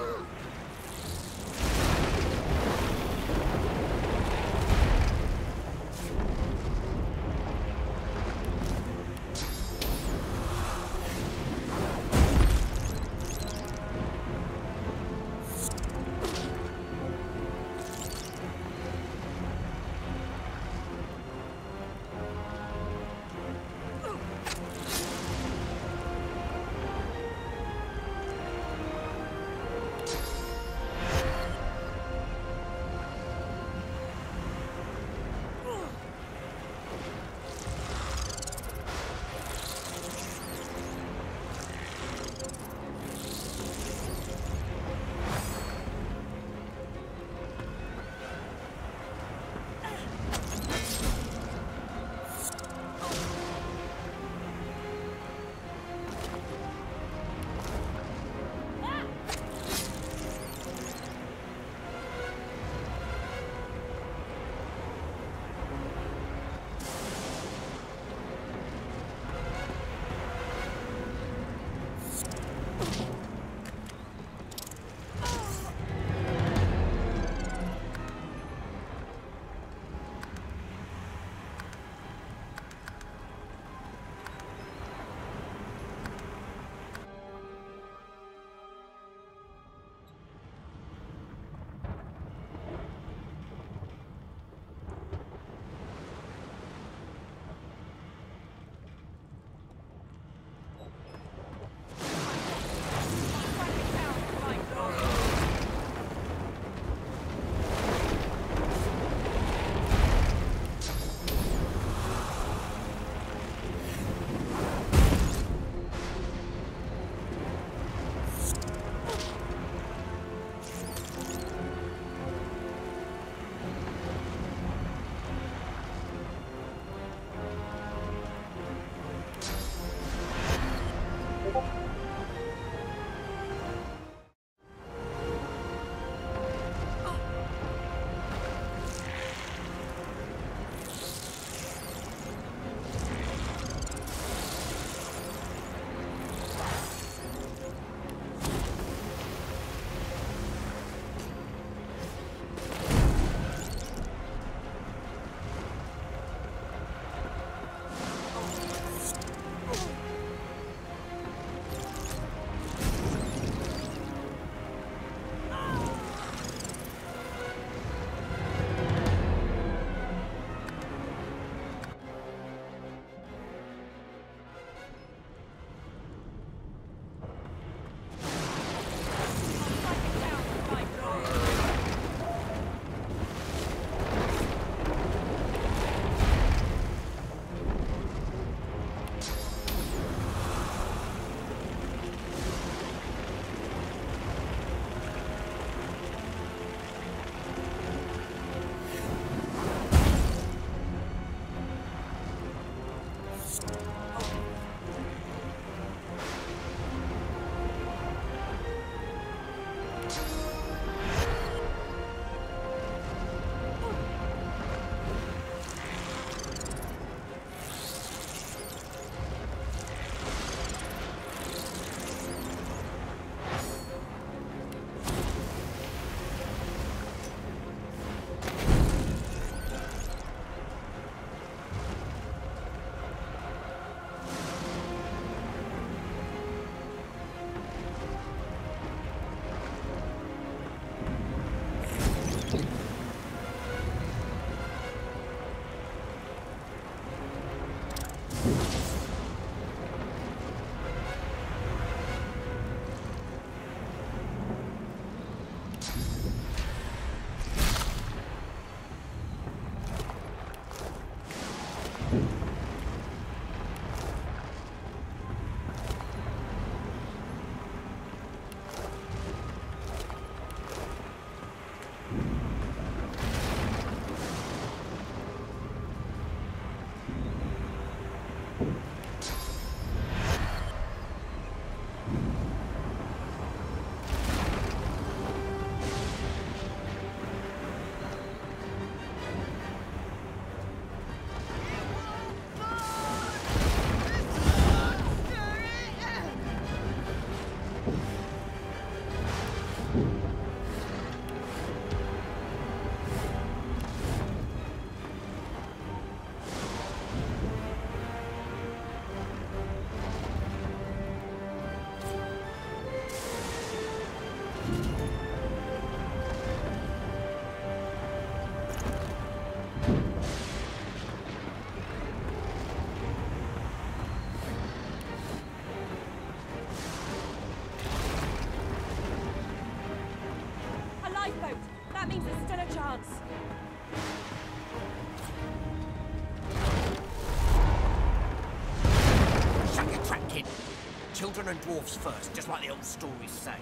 children and dwarfs first, just like the old stories say.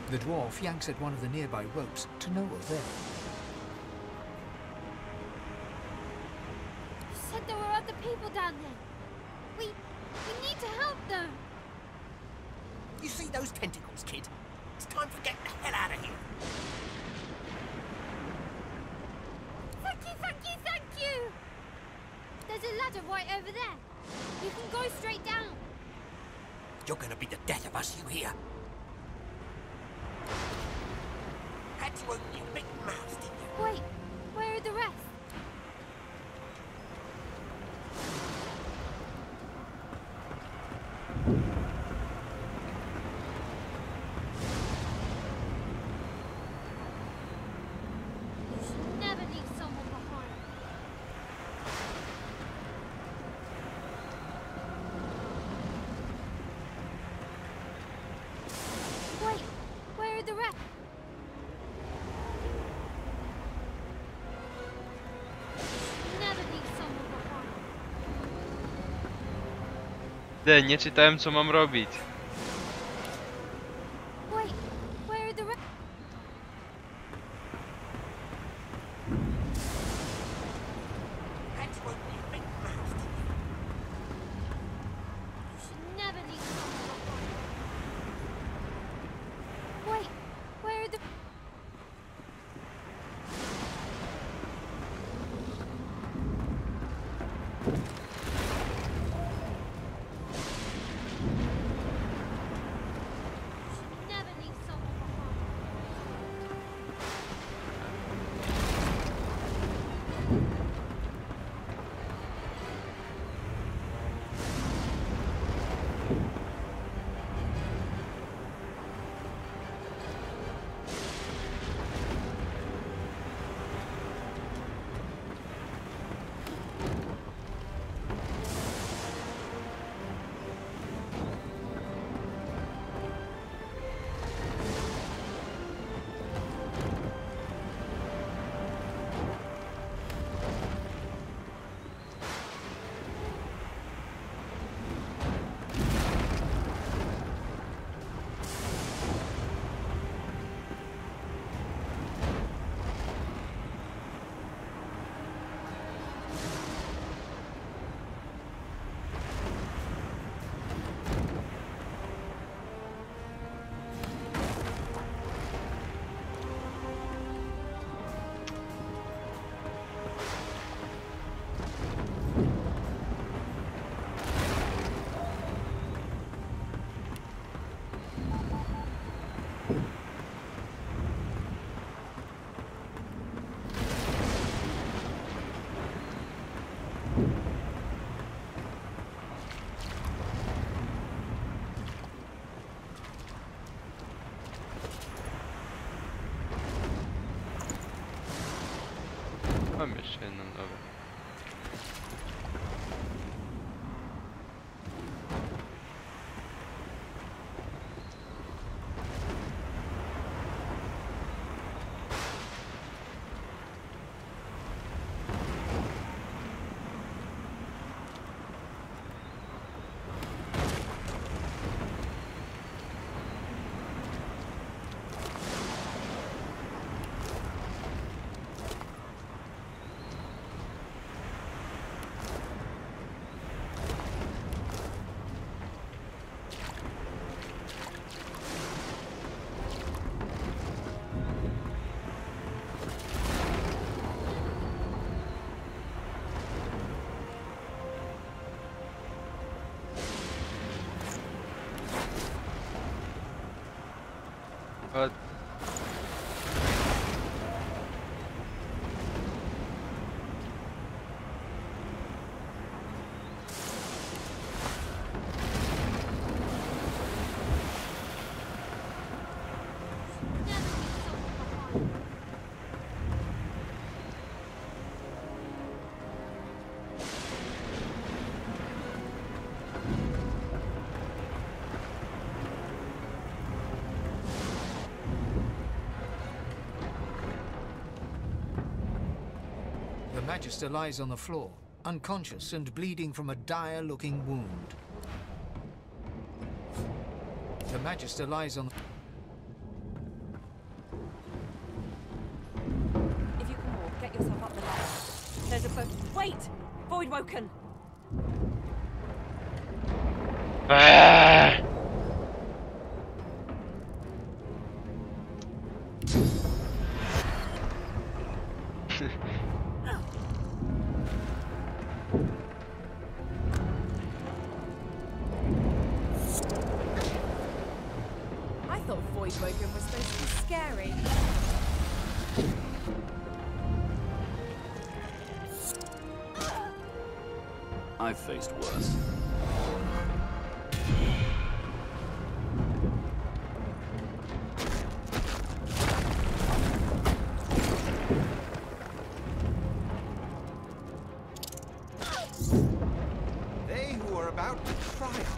The dwarf yanks at one of the nearby ropes to no avail. You said there were other people down there. We need to help them. You see those tentacles, kid? It's time for getting the hell out of here. Thank you, thank you, thank you! There's a ladder right over there. You can go straight down. You're gonna be the death of us, you hear? Had to open your big mouth, didn't you? Wait, where are the rest? You should never leave someone behind. Wait, where are the rest? Never leave someone behind. Nie czytałem co mam robić. Wait, where are the rest? Had to open your big mouth, didn't you? You should never leave someone behind. Wait, where are the... You should never leave someone behind. Mam jeszcze jedną, dobra. But The Magister lies on the floor, unconscious and bleeding from a dire-looking wound. The Magister lies on the... If you can walk, get yourself up the ladder. There's a boat. Wait! Void Woken! Ah! I thought Void Woken was supposed to be scary. I've faced worse. They who are about to triumph.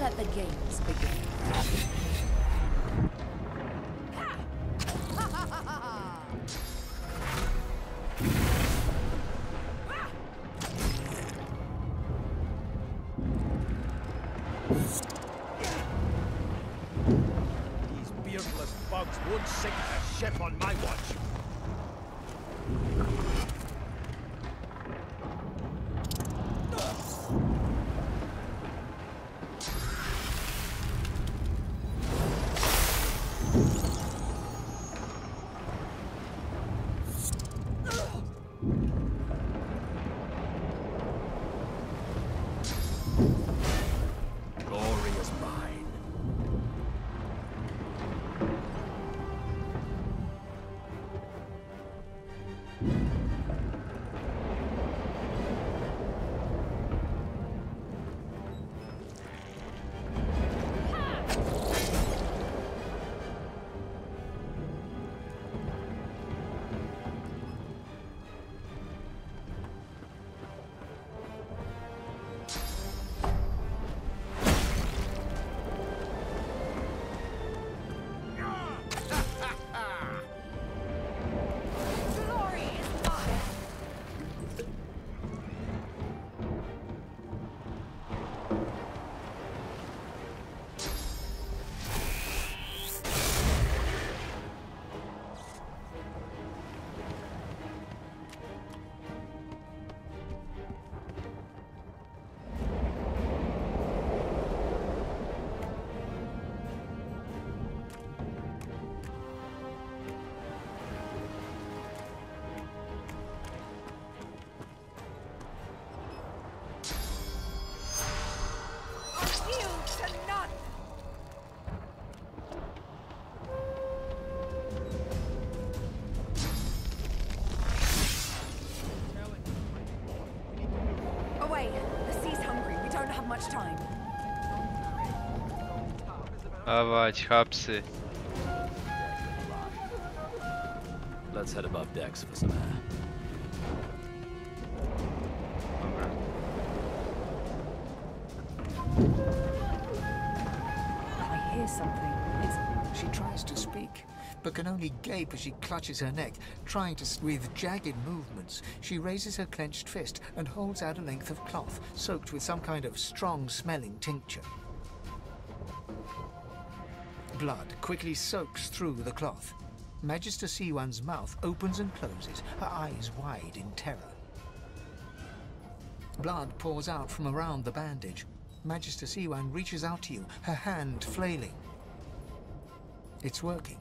Let the games begin. These beardless bugs won't sink a ship on my watch. Glory is mine. Away! The sea's hungry. We don't have much time. Dawać, hapsy. Let's head above decks for some air. I hear something. She tries to speak, but can only gape as she clutches her neck, trying to... With jagged movements, she raises her clenched fist and holds out a length of cloth, soaked with some kind of strong-smelling tincture. Blood quickly soaks through the cloth. Magister Siwan's mouth opens and closes, her eyes wide in terror. Blood pours out from around the bandage. Magister Siwan reaches out to you, her hand flailing. It's working.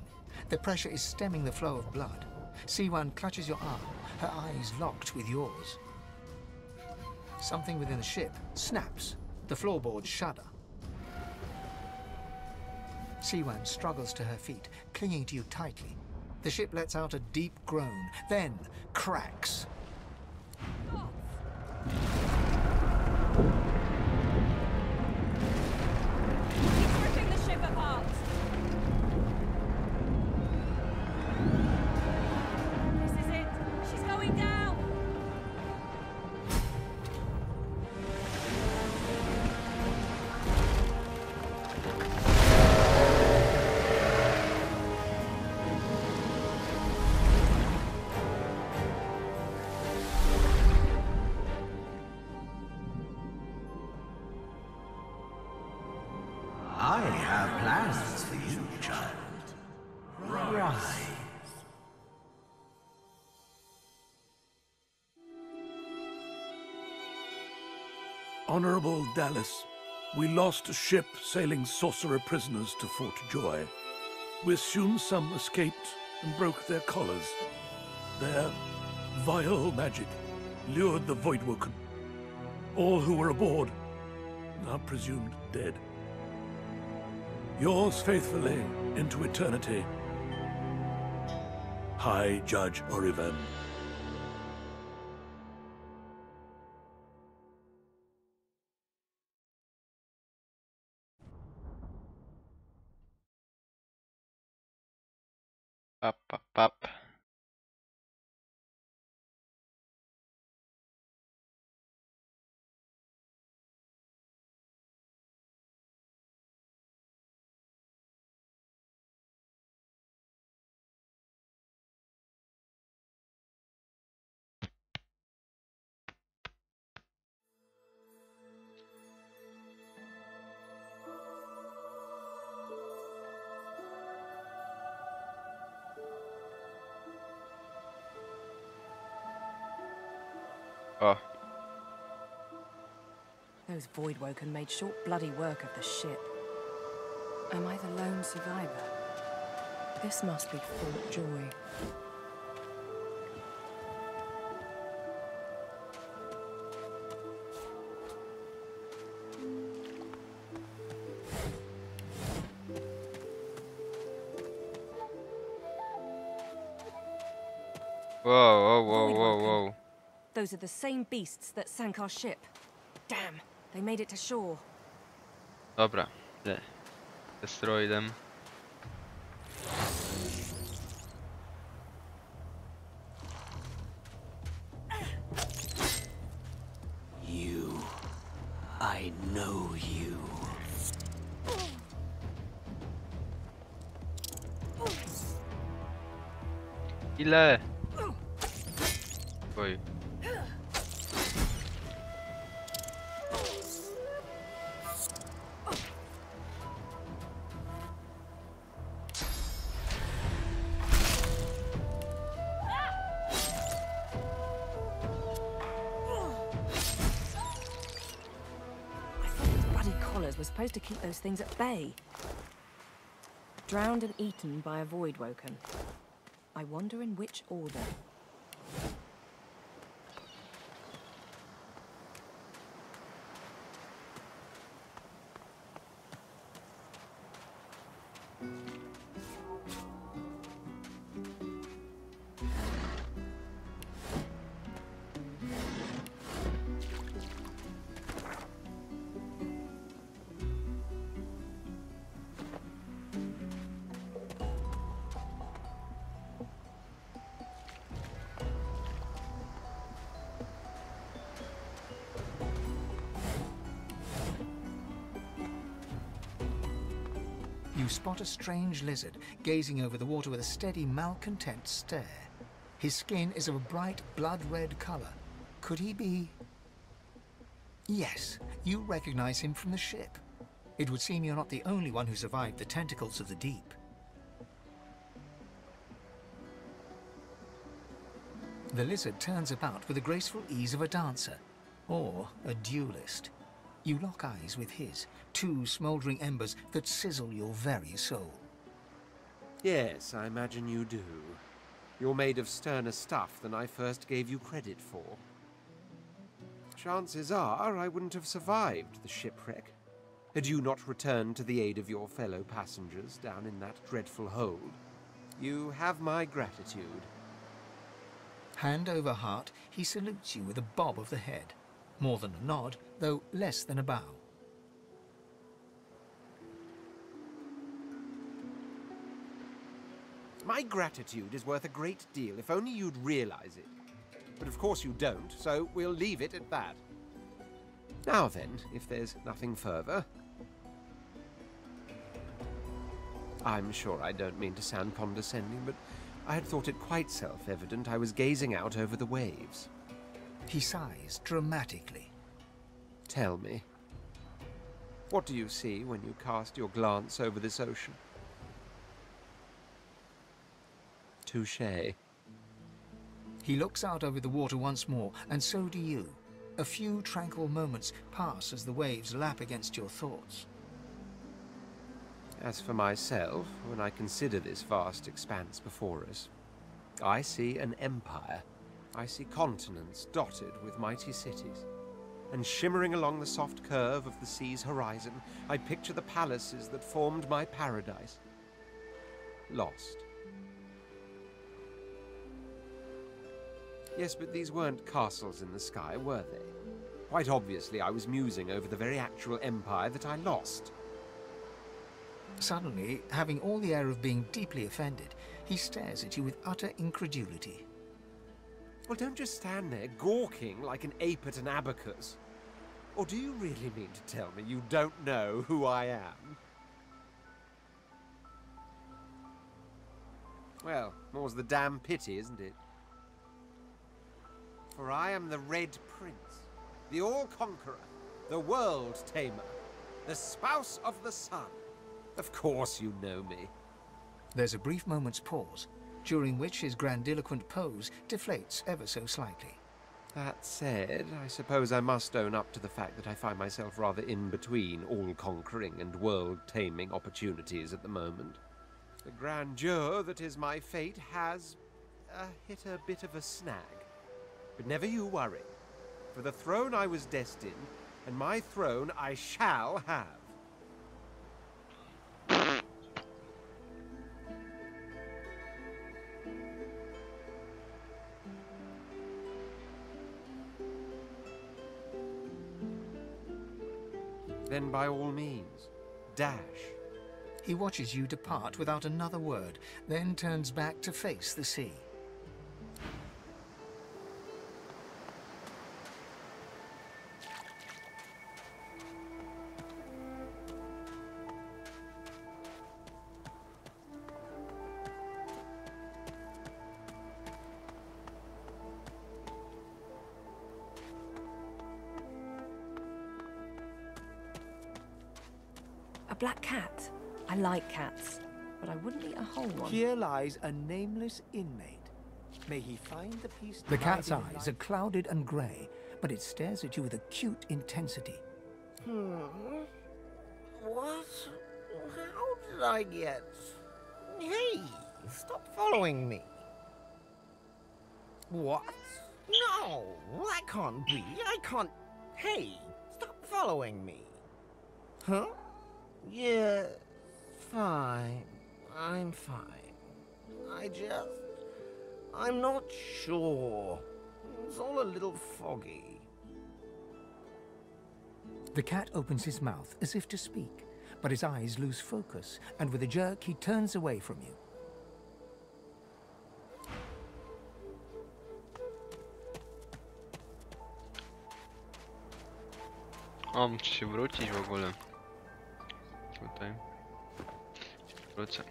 The pressure is stemming the flow of blood. Siwan clutches your arm, her eyes locked with yours. Something within the ship snaps. The floorboards shudder. Siwan struggles to her feet, clinging to you tightly. The ship lets out a deep groan, then cracks. He's ripping the ship apart! This is it! She's going down! prize. Honorable Dallas, we lost a ship sailing sorcerer prisoners to Fort Joy. We assume some escaped and broke their collars. Their vile magic lured the Voidwoken. All who were aboard are presumed dead. Yours faithfully into eternity, High Judge Oriven. Up. Oh. Those Voidwoken made short bloody work of the ship. Am I the lone survivor? This must be Fort Joy. Whoa. Those are the same beasts that sank our ship. Damn, they made it to shore. Dobra, destroy them. You. I know you. Ile? Oj. Was supposed to keep those things at bay. Drowned and eaten by a Voidwoken. I wonder in which order. You spot a strange lizard gazing over the water with a steady, malcontent stare. His skin is of a bright, blood-red color. Could he be... Yes, you recognize him from the ship. It would seem you're not the only one who survived the tentacles of the deep. The lizard turns about with the graceful ease of a dancer, or a duelist. You lock eyes with his, two smouldering embers that sizzle your very soul. Yes, I imagine you do. You're made of sterner stuff than I first gave you credit for. Chances are I wouldn't have survived the shipwreck had you not returned to the aid of your fellow passengers down in that dreadful hold. You have my gratitude. Hand over heart, he salutes you with a bob of the head. More than a nod, though less than a bow. My gratitude is worth a great deal if only you'd realize it. But of course you don't, so we'll leave it at that. Now then, if there's nothing further... I'm sure I don't mean to sound condescending, but I had thought it quite self-evident I was gazing out over the waves. He sighs dramatically. Tell me, what do you see when you cast your glance over this ocean? Touché. He looks out over the water once more, and so do you. A few tranquil moments pass as the waves lap against your thoughts. As for myself, when I consider this vast expanse before us, I see an empire. I see continents dotted with mighty cities. And shimmering along the soft curve of the sea's horizon, I picture the palaces that formed my paradise. Lost. Yes, but these weren't castles in the sky, were they? Quite obviously, I was musing over the very actual empire that I lost. Suddenly, having all the air of being deeply offended, he stares at you with utter incredulity. Well, don't just stand there gawking like an ape at an abacus. Or do you really mean to tell me you don't know who I am? Well, more's the damn pity, isn't it? For I am the Red Prince, the All-Conqueror, the World-Tamer, the Spouse of the Sun. Of course you know me. There's a brief moment's pause, during which his grandiloquent pose deflates ever so slightly. That said, I suppose I must own up to the fact that I find myself rather in between all-conquering and world-taming opportunities at the moment. The grandeur that is my fate has hit a bit of a snag. But never you worry. For the throne I was destined, and my throne I shall have. Then by all means, dash. He watches you depart without another word, then turns back to face the sea. A black cat. I like cats, but I wouldn't eat a whole one. Here lies a nameless inmate. May he find the peace. The cat's eyes are clouded and grey, but it stares at you with acute intensity. What? How did I get... Hey, stop following me. What? No, that can't be. I can't... Hey, stop following me. Huh? Yeah, fine. I'm fine. I'm not sure. It's all a little foggy. The cat opens his mouth as if to speak, but his eyes lose focus, and with a jerk he turns away from you. O, muszę się wrócić w ogóle. Tutaj. Wrócę.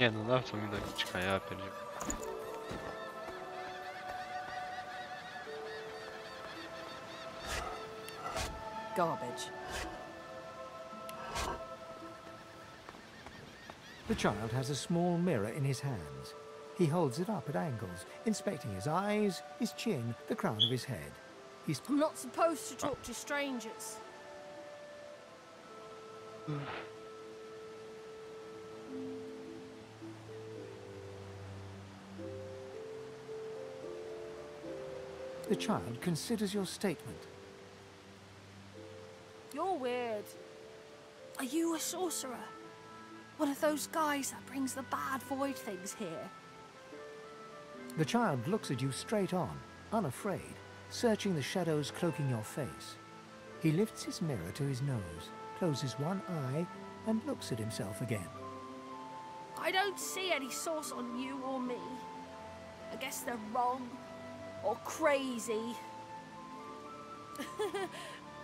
Nie no, dawco mi doliczka, ja pierdzielę. Garbage. The child has a small mirror in his hands. He holds it up at angles, inspecting his eyes, his chin, the crown of his head. I'm not supposed to talk to strangers. The child considers your statement. You're weird. Are you a sorcerer? One of those guys that brings the bad void things here? The child looks at you straight on, unafraid, searching the shadows cloaking your face. He lifts his mirror to his nose, closes one eye, and looks at himself again. I don't see any source on you or me. I guess they're wrong. Or crazy.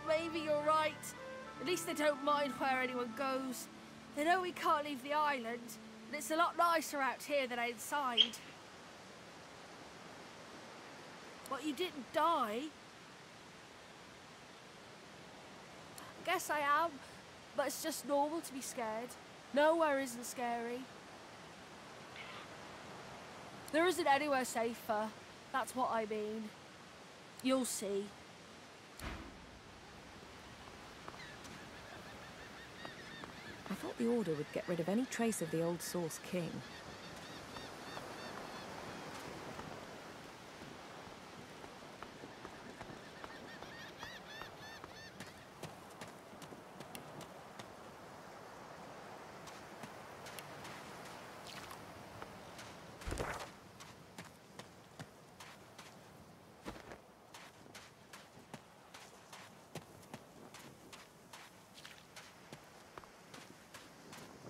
Maybe you're right. At least they don't mind where anyone goes. They know we can't leave the island, and it's a lot nicer out here than outside. But you didn't die. I guess I am, but it's just normal to be scared. Nowhere isn't scary. There isn't anywhere safer. That's what I mean. You'll see. I thought the Order would get rid of any trace of the old Source King.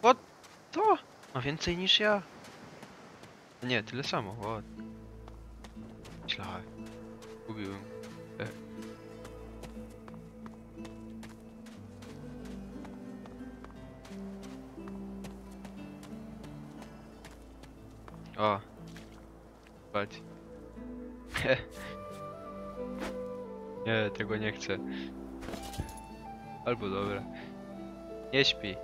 What? To? Ma więcej niż ja. Nie, tyle samo, o. Myślałem. Gubiłem. O. Patrz. Nie, tego nie chcę. Albo dobra. Nie śpi.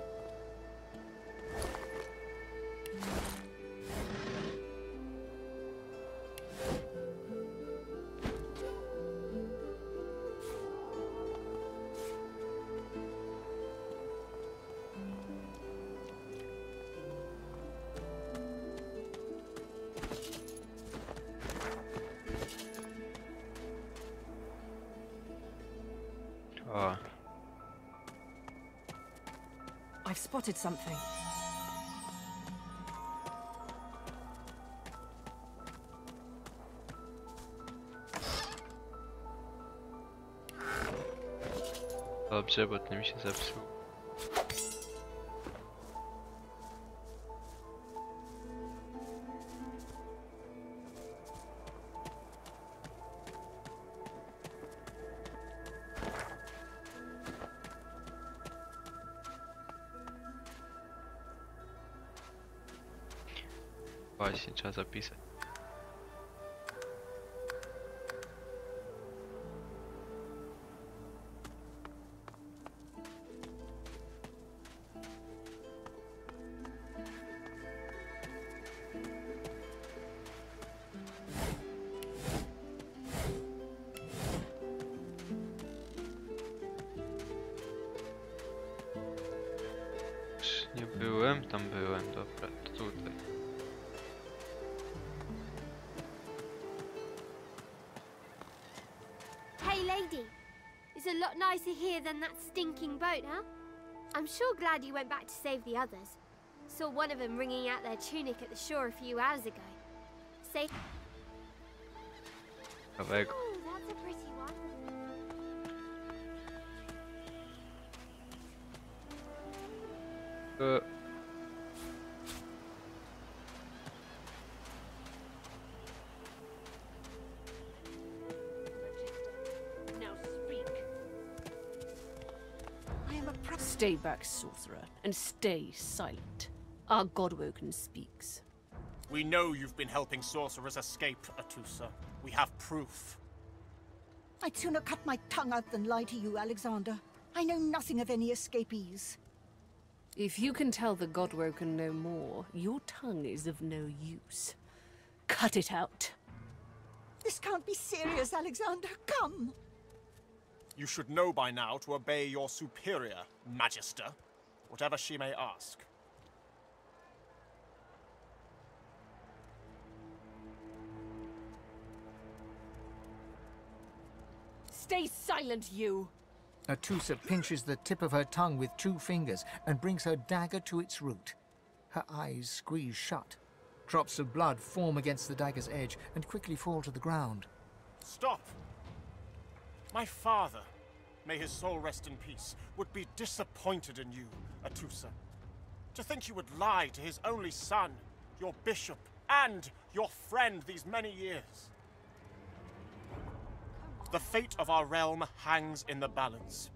O. I've spotted something. Dobrze, bo ten mi się zepsuł. Właśnie, trzeba zapisać. Nie byłem, tam byłem, dobra, to tutaj. Hey, lady. It's a lot nicer here than that stinking boat, huh? I'm sure glad you went back to save the others. Saw one of them wringing out their tunic at the shore a few hours ago. Say... Kawałek. Oh, that's a pretty one. Stay back, sorcerer, and stay silent. Our Godwoken speaks. We know you've been helping sorcerers escape, Atusa. We have proof. I'd sooner cut my tongue out than lie to you, Alexander. I know nothing of any escapees. If you can tell the Godwoken no more, your tongue is of no use. Cut it out. This can't be serious, Alexander. Come. You should know by now to obey your superior, Magister, whatever she may ask. Stay silent, you! Atusa pinches the tip of her tongue with 2 fingers and brings her dagger to its root. Her eyes squeeze shut. Drops of blood form against the dagger's edge and quickly fall to the ground. Stop! My father, may his soul rest in peace, would be disappointed in you, Atusa. To think you would lie to his only son, your bishop, and your friend these many years. The fate of our realm hangs in the balance.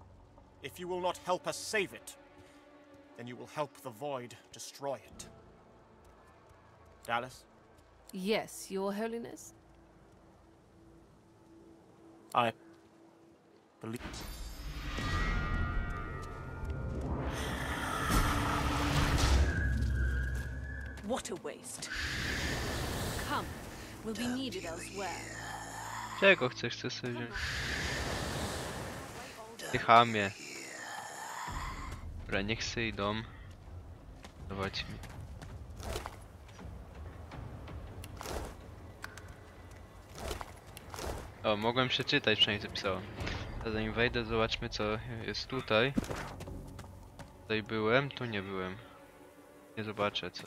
If you will not help us save it, then you will help the Void destroy it. Dallas? Yes, Your Holiness. I believe... What a waste. Come, we'll be needed elsewhere. Czego chcesz sobie wziąć? Ty chamie. Dobra, niech se idą. Dawać mi. O, mogłem przeczytać, przynajmniej co pisało. Zanim wejdę, zobaczmy co jest tutaj. Tutaj byłem, tu nie byłem. Nie zobaczę co.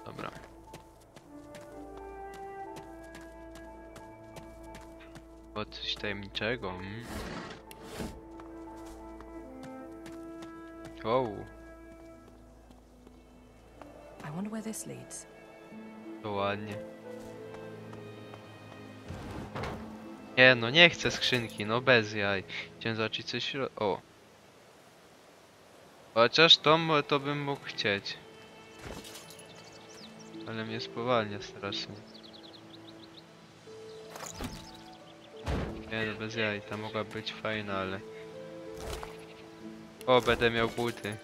Dobra. O, coś tajemniczego. Wow. I wonder where this leads. To ładnie. Nie no, nie chcę skrzynki, no bez jaj. Chciałem zobaczyć coś... O. Chociaż to bym mógł chcieć. Ale mnie spowalnia strasznie. Nie no, bez jaj, ta mogła być fajna, ale... O, będę miał buty.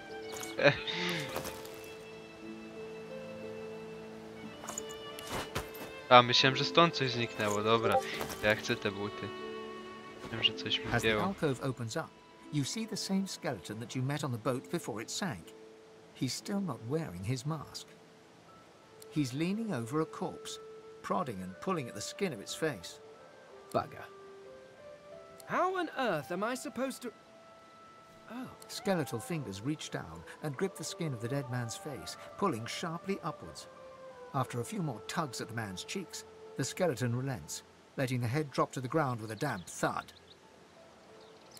A, myślałem, że stąd coś zniknęło, dobra. Ja chcę te buty. Wiem, że coś mi As the zdjęło. alcove opens up, you see the same skeleton that you met on the boat before it sank. He's still not wearing his mask. He's leaning over a corpse, prodding and pulling at the skin of its face. Bugger. How on earth am I supposed to... Oh. Skeletal fingers reach down and grip the skin of the dead man's face, pulling sharply upwards. After a few more tugs at the man's cheeks, the skeleton relents, letting the head drop to the ground with a damp thud.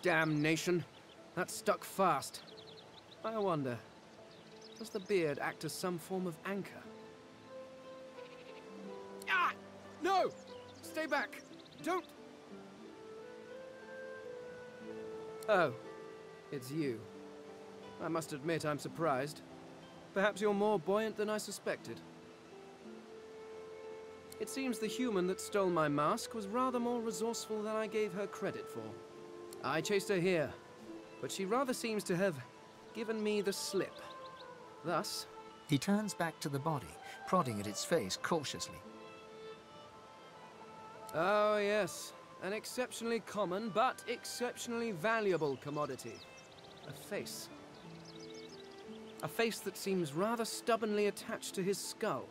Damnation. That stuck fast. I wonder, does the beard act as some form of anchor? Ah! No! Stay back! Don't... Oh, it's you. I must admit I'm surprised. Perhaps you're more buoyant than I suspected. It seems the human that stole my mask was rather more resourceful than I gave her credit for. I chased her here, but she rather seems to have given me the slip. Thus... He turns back to the body, prodding at its face cautiously. Oh yes, an exceptionally common but exceptionally valuable commodity. A face. A face that seems rather stubbornly attached to his skull.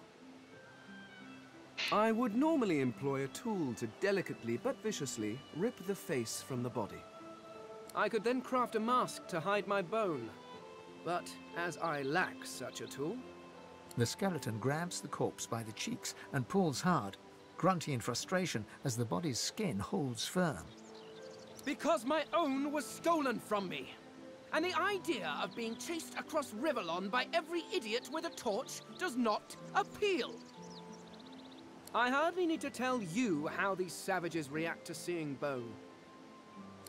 I would normally employ a tool to delicately but viciously rip the face from the body. I could then craft a mask to hide my bone. But as I lack such a tool... The skeleton grabs the corpse by the cheeks and pulls hard, grunting in frustration as the body's skin holds firm. Because my own was stolen from me. And the idea of being chased across Rivellon by every idiot with a torch does not appeal. I hardly need to tell you how these savages react to seeing bone.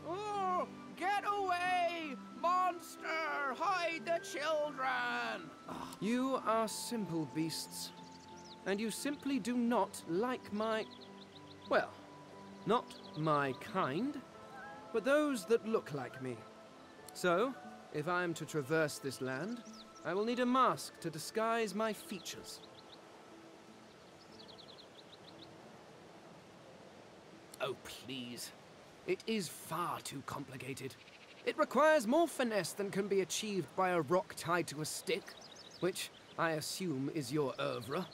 Oh, get away! Monster! Hide the children! You are simple beasts. And you simply do not like my... Well, not my kind, but those that look like me. So, if I am to traverse this land, I will need a mask to disguise my features. Oh, please. It is far too complicated. It requires more finesse than can be achieved by a rock tied to a stick, which I assume is your oeuvre.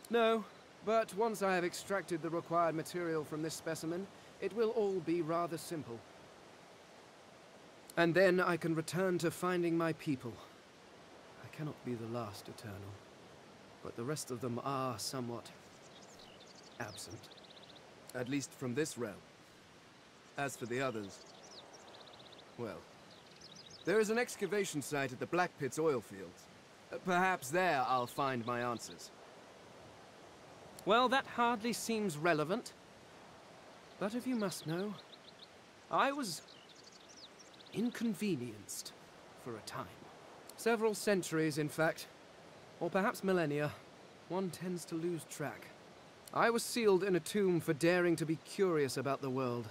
No, but once I have extracted the required material from this specimen, it will all be rather simple. And then I can return to finding my people. I cannot be the last Eternal, but the rest of them are somewhat absent. At least from this realm. As for the others, Well, there is an excavation site at the Black Pit's oil fields. Perhaps there I'll find my answers. Well, that hardly seems relevant. But if you must know, I was inconvenienced for a time. Several centuries, in fact. Or perhaps millennia. One tends to lose track. I was sealed in a tomb for daring to be curious about the world.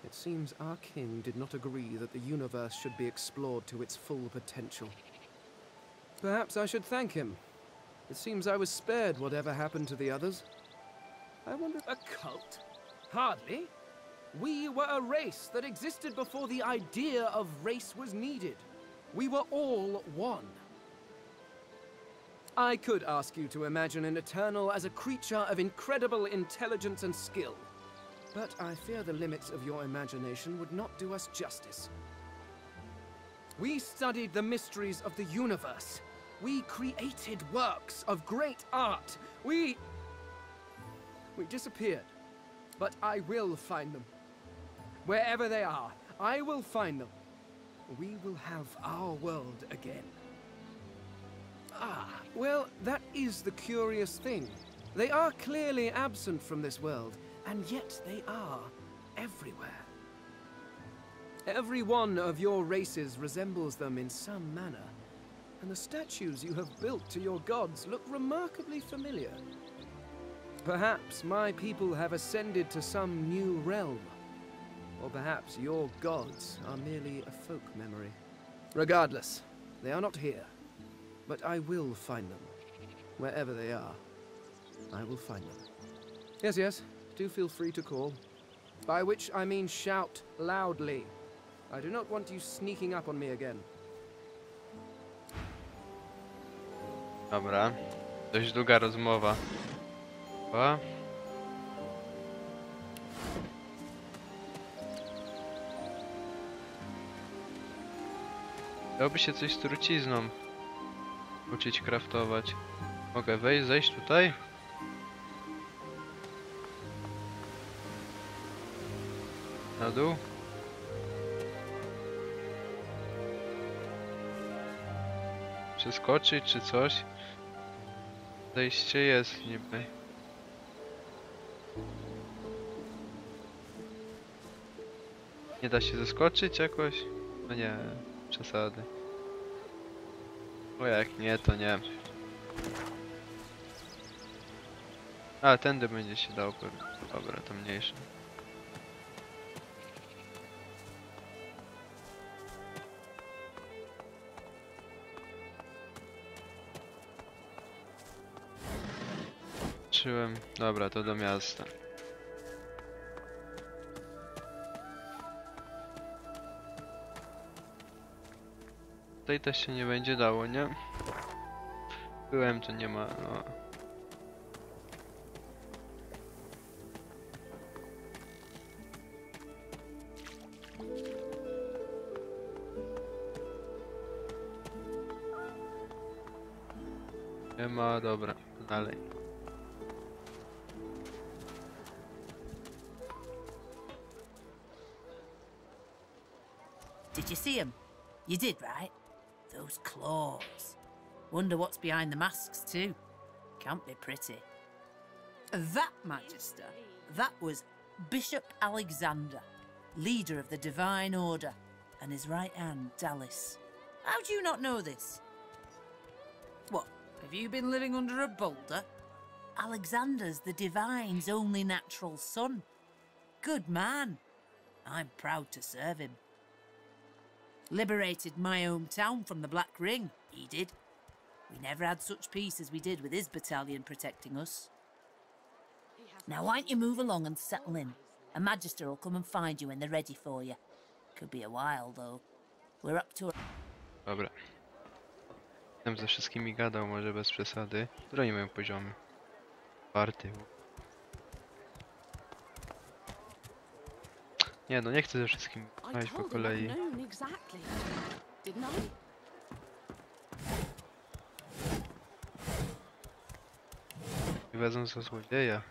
It seems our king did not agree that the universe should be explored to its full potential. Perhaps I should thank him. It seems I was spared whatever happened to the others. I wonder... A cult? Hardly. We were a race that existed before the idea of race was needed. We were all one. I could ask you to imagine an Eternal as a creature of incredible intelligence and skill. But I fear the limits of your imagination would not do us justice. We studied the mysteries of the universe. We created works of great art. We disappeared. But I will find them. Wherever they are, I will find them. We will have our world again. Ah, well, that is the curious thing. They are clearly absent from this world, and yet they are everywhere. Every one of your races resembles them in some manner, and the statues you have built to your gods look remarkably familiar. Perhaps my people have ascended to some new realm, or perhaps your gods are merely a folk memory. Regardless, they are not here, but I will find them. Wherever they are, I will find them. Yes, yes, do feel free to call. By which I mean shout loudly. I do not want you sneaking up on me again. Dobra. Dość długa rozmowa. O. Dałoby się coś z trucizną uczyć craftować. Mogę wejść, zejść tutaj? Na dół? Przeskoczyć czy coś? Zejście jest niby. Nie da się zeskoczyć jakoś? No nie, przesady. Bo jak nie, to nie. A, tędy będzie się dało pewnie. Dobra, to mniejsze. Patrzyłem. Dobra, to do miasta. Tutaj też się nie będzie dało, nie? Byłem, to nie ma, no. Nie ma, dobra, dalej. Did you see him? You did, right? Those claws. Wonder what's behind the masks, too. Can't be pretty. That, Magister, that was Bishop Alexander, leader of the Divine Order, and his right hand, Dallas. How do you not know this? What, have you been living under a boulder? Alexander's the Divine's only natural son. Good man. I'm proud to serve him. Liberated my hometown from the Black Ring, he did. We never had such peace as we did with his battalion protecting us. Now why don't you move along and settle in? A Magister will come and find you when they're ready for you. Could be a while, though. We're up to... Dobra. Tam ze wszystkimi gadał, może bez przesady. Które nie mają poziomy? Czwarty. Nie, no nie chcę ze wszystkim iść po kolei. I wezmą za złodzieja.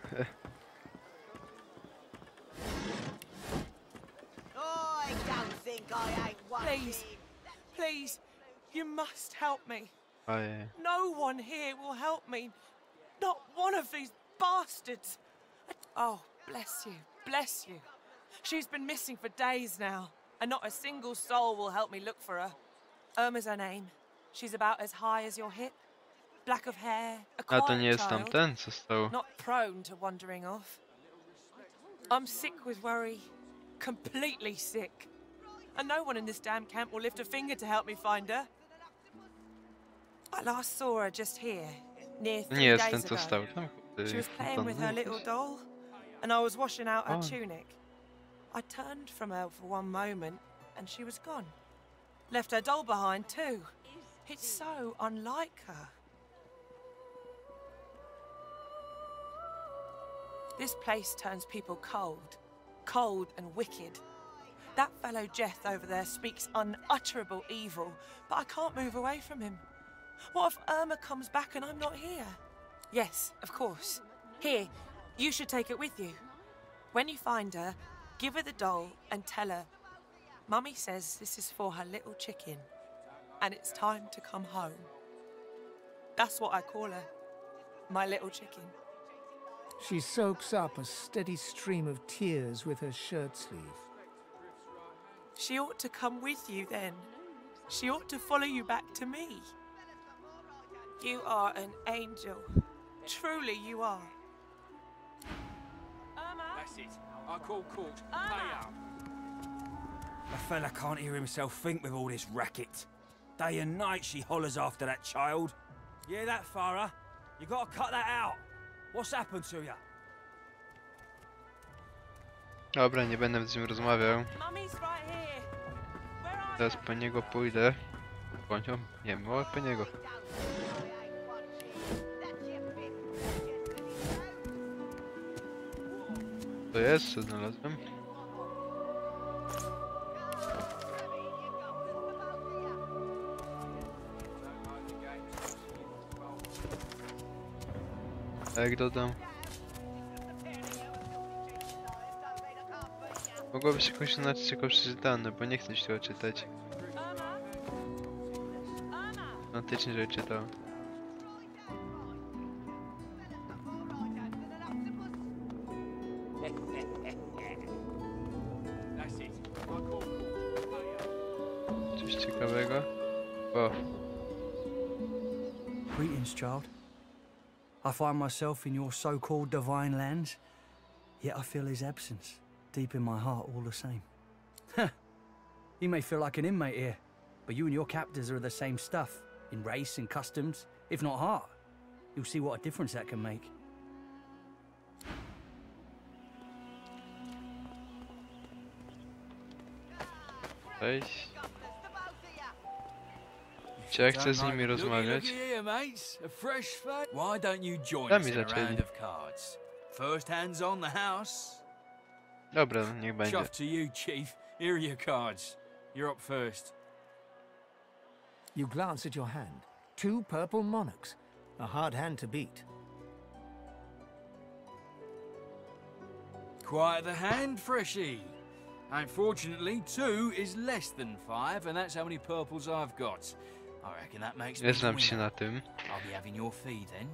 Oi, down Please, please, you must help me. Ojej. No one here will help me. Not one of these bastards. Oh, bless you, bless you. She's been missing for days now, and not a single soul will help me look for her. Irma's her name. She's about as high as your hip. Black of hair, a A to quiet nie jest child, tamten, co stał. not prone to wandering off. I'm sick with worry. Completely sick. And no one in this damn camp will lift a finger to help me find her. I last saw her just here, near 3 Nie jest days ten, co ago. stał tam. She was playing with her little doll, and I was washing out her tunic. I turned from her for one moment, and she was gone. Left her doll behind too. It's so unlike her. This place turns people cold. Cold and wicked. That fellow Jeth over there speaks unutterable evil, but I can't move away from him. What if Irma comes back and I'm not here? Yes, of course. Here, you should take it with you. When you find her, give her the doll and tell her, Mummy says this is for her little chicken, and it's time to come home. That's what I call her, my little chicken. She soaks up a steady stream of tears with her shirt sleeve. She ought to come with you then. She ought to follow you back to me. You are an angel. Truly you are. That's it. I call court. Pay up. The fella can't hear himself think with all this racket. Day and night she hollers after that child. Yeah, that Farah. You gotta cut that out. What's happened to you? Dobra, nie będę z nim rozmawiał. Teraz po niego pójdę. Po nią? Nie, po niego. To jest, co znalazłem? A jak dodam? Mogłoby się jakoś inaczej tylko przeczytane, bo nie chcę się tego czytać. Automatycznie, żeby czytał. Coś ciekawego? O. Greetings, child. I find myself in your so-called divine lands, yet I feel his absence deep in my heart all the same. You may feel like an inmate here, but you and your captors are the same stuff, in race and customs, if not heart. You'll see what a difference that can make. Cześć. Czy ja chcę z nimi rozmawiać? Why don't you join Tam us mi in a zaczęli. round of cards? First hands on the house. Dobra, niech będzie. Chuff to you, Chief. Here are your cards. You're up first. You glance at your hand. 2 purple monarchs. A hard hand to beat. Quite the hand, Freshie. Unfortunately, 2 is less than 5, and that's how many purples I've got. I reckon that makes me Nie the znam się winner. na tym. I'll be having your fee then.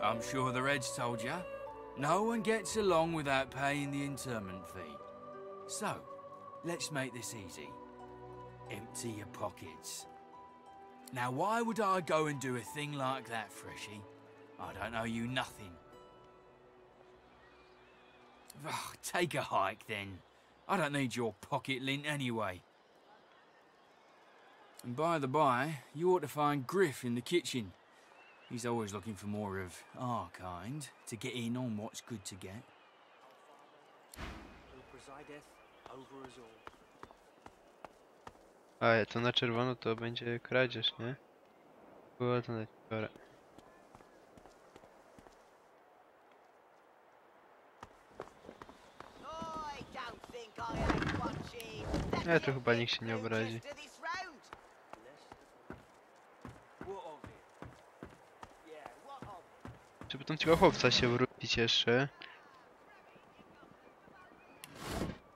I'm sure the Reds told you. No one gets along without paying the interment fee. So, let's make this easy. Empty your pockets. Now, why would I go and do a thing like that, Freshie? I don't owe you nothing. Oh, take a hike, then. I don't need your pocket lint anyway. And by the by, you ought to find Griff in the kitchen. He's always looking for more of our kind, to get in on what's good to get. A, to na czerwono to będzie kradzież, nie? Było to na biorę. Nie, to chyba nikt się nie obrazi. Żeby tam tego chłopca się wrócić. dzięki cieszy.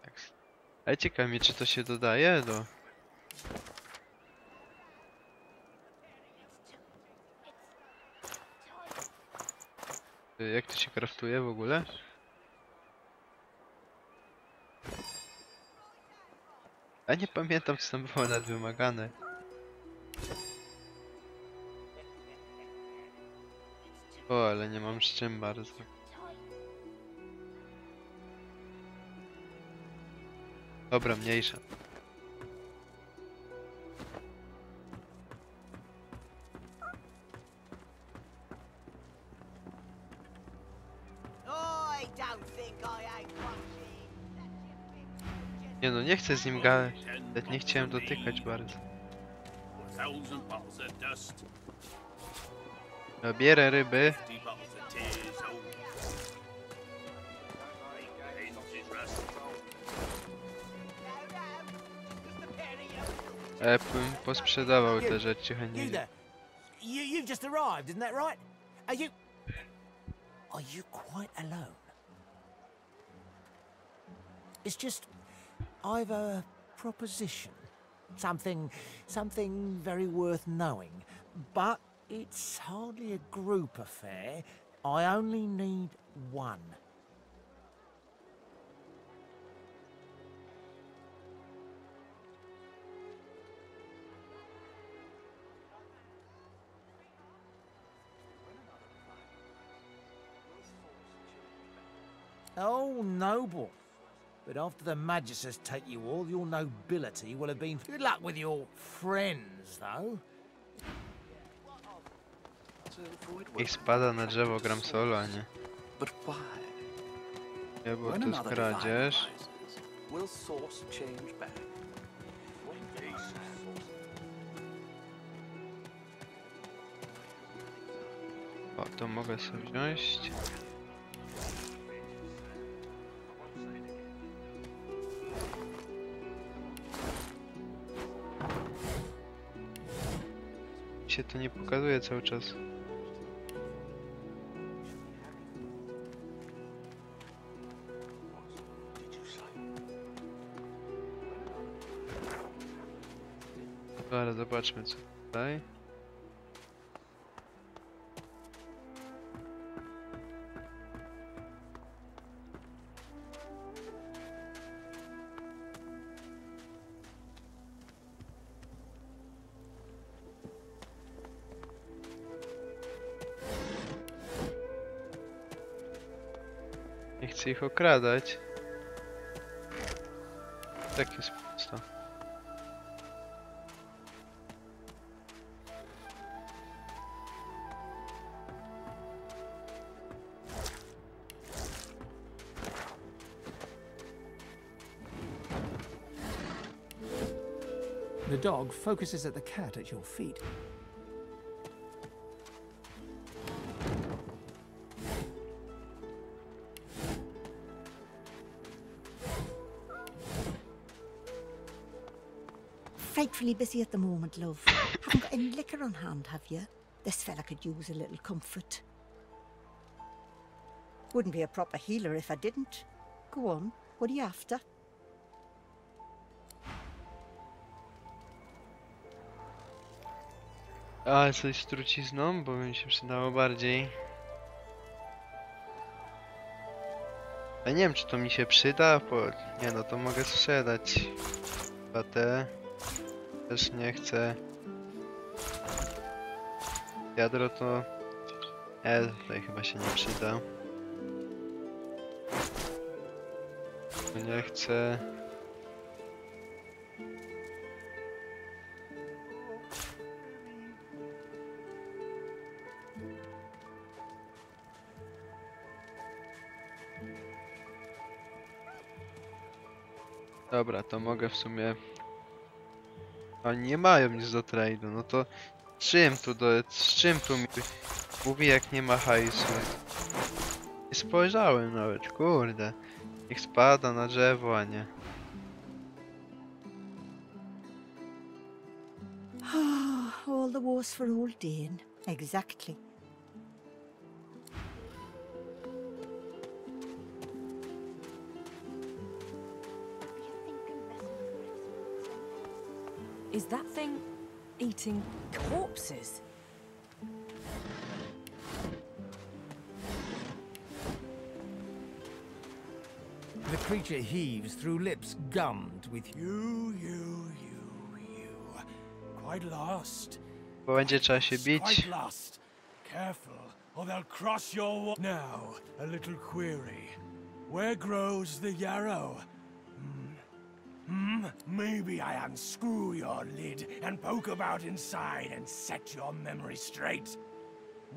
Tak. Ale ciekawe mnie, czy to się dodaje do... Jak to się kraftuje w ogóle? Ja nie pamiętam, co tam było nawet wymagane. O, ale nie mam z czym bardzo. Dobra, mniejsza. Nie no, nie chcę z nim gadać. Nie chciałem dotykać bardzo. Bierę ryby. Bym posprzedawał te rzeczy chętnie. You've just arrived, isn't that right? Are you quite alone? It's just I've a proposition. Something very worth knowing. But it's hardly a group affair. I only need one. Oh, noble. But after the Magisters take you all, your nobility will have been... Good luck with your friends, though. Ich spada na drzewo, gram solo, a nie. Ja było tu skradzież. O, to mogę sobie wziąć. Się to nie pokazuje cały czas. Dobra, zobaczmy co tutaj. Nie chcę ich okradać. Tak jest prosto. The dog focuses at the cat at your feet. Frightfully busy at the moment, love. Haven't got any liquor on hand, have you? This fella could use a little comfort. Wouldn't be a proper healer if I didn't. Go on, what are you after? A, coś z trucizną, bo mi się przydało bardziej. A nie wiem, czy to mi się przyda, bo... Nie no, to mogę sprzedać. Chyba te... Też nie chcę. Wiadro to... tutaj chyba się nie przyda. Nie chcę. Dobra, to mogę w sumie... Oni nie mają nic do trade'u, no to... Z czym tu mi... Mówi jak nie ma hajsu. Nie spojrzałem nawet, kurde. Niech spada na drzewo, a nie... All the worse for old Dane. Exactly. Is that thing eating corpses? The creature heaves through lips gummed with You. Quite lost. Bo będzie trzeba się Quite bić. lost. Careful, or they'll cross your Now, a little query. Where grows the yarrow? Maybe I unscrew your lid and poke about inside and set your memory straight.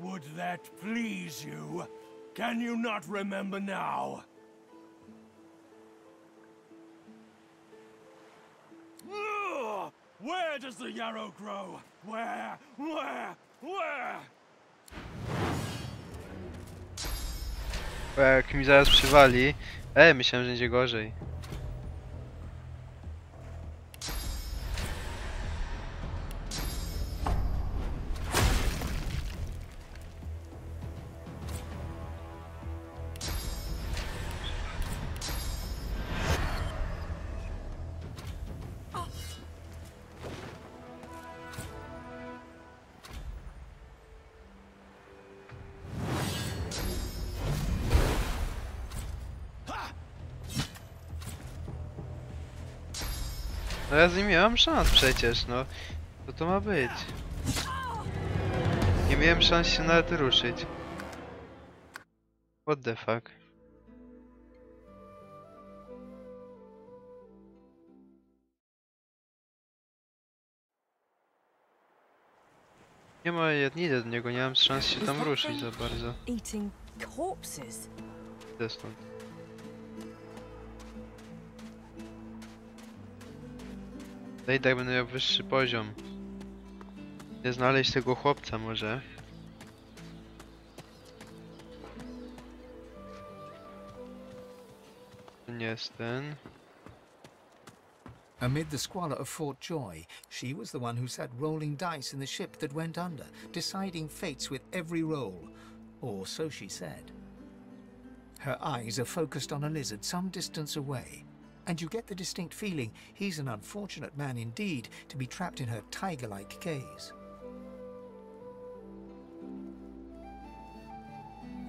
Would that please you? Can you not remember now? Ugh! Where does the yarrow grow? Where? Bo jak mi zaraz przywali... myślałem, że będzie gorzej. No ja z nim miałem szans przecież, no. Co to ma być? Nie miałem szans się nawet ruszyć. What the fuck? Nie ma, ja nie idę do niego, nie mam szans się tam ruszyć za bardzo. Eating corpses? Idę stąd. No i tak będę miał wyższy poziom. Nie znaleźć tego chłopca może. To nie jest ten. Amid the squalor of Fort Joy, she was the one who sat rolling dice in the ship that went under, deciding fates with every roll. Or so she said. Her eyes are focused on a lizard some distance away, and you get the distinct feeling he's an unfortunate man indeed to be trapped in her tiger-like gaze.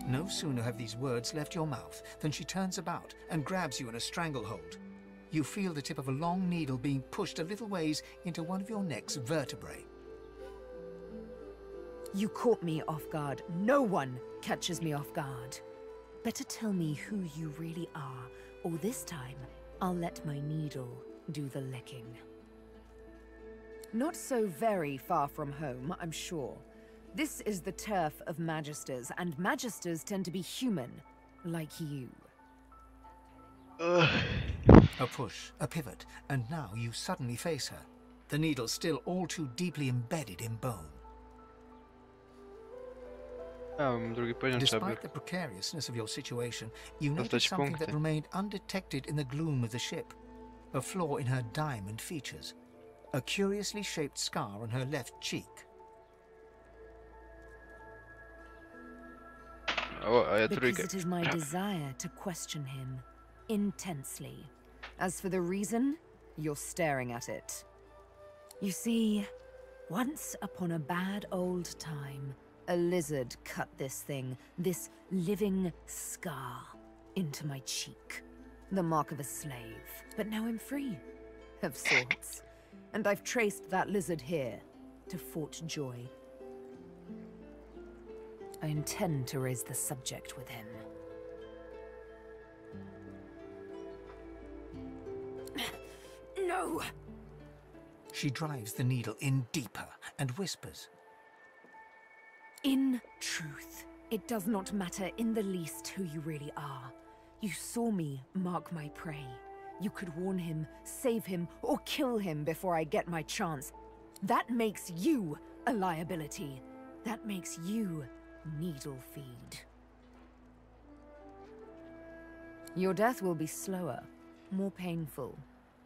No sooner have these words left your mouth than she turns about and grabs you in a stranglehold. You feel the tip of a long needle being pushed a little ways into one of your neck's vertebrae. You caught me off guard. No one catches me off guard. Better tell me who you really are, or this time I'll let my needle do the licking. Not so very far from home, I'm sure. This is the turf of Magisters, and Magisters tend to be human, like you. A push, a pivot, and now you suddenly face her, the needle still all too deeply embedded in bone. Despite the precariousness of your situation, you notice something that remained undetected in the gloom of the ship. A flaw in her diamond features. A curiously shaped scar on her left cheek. Because it is my desire to question him intensely. As for the reason, you're staring at it. You see, once upon a bad old time, a lizard cut this thing, this living scar, into my cheek. The mark of a slave. But now I'm free, of sorts. And I've traced that lizard here, to Fort Joy. I intend to raise the subject with him. No! She drives the needle in deeper and whispers. In truth, it does not matter in the least who you really are. You saw me mark my prey. You could warn him, save him, or kill him before I get my chance. That makes you a liability. That makes you needle feed. Your death will be slower, more painful,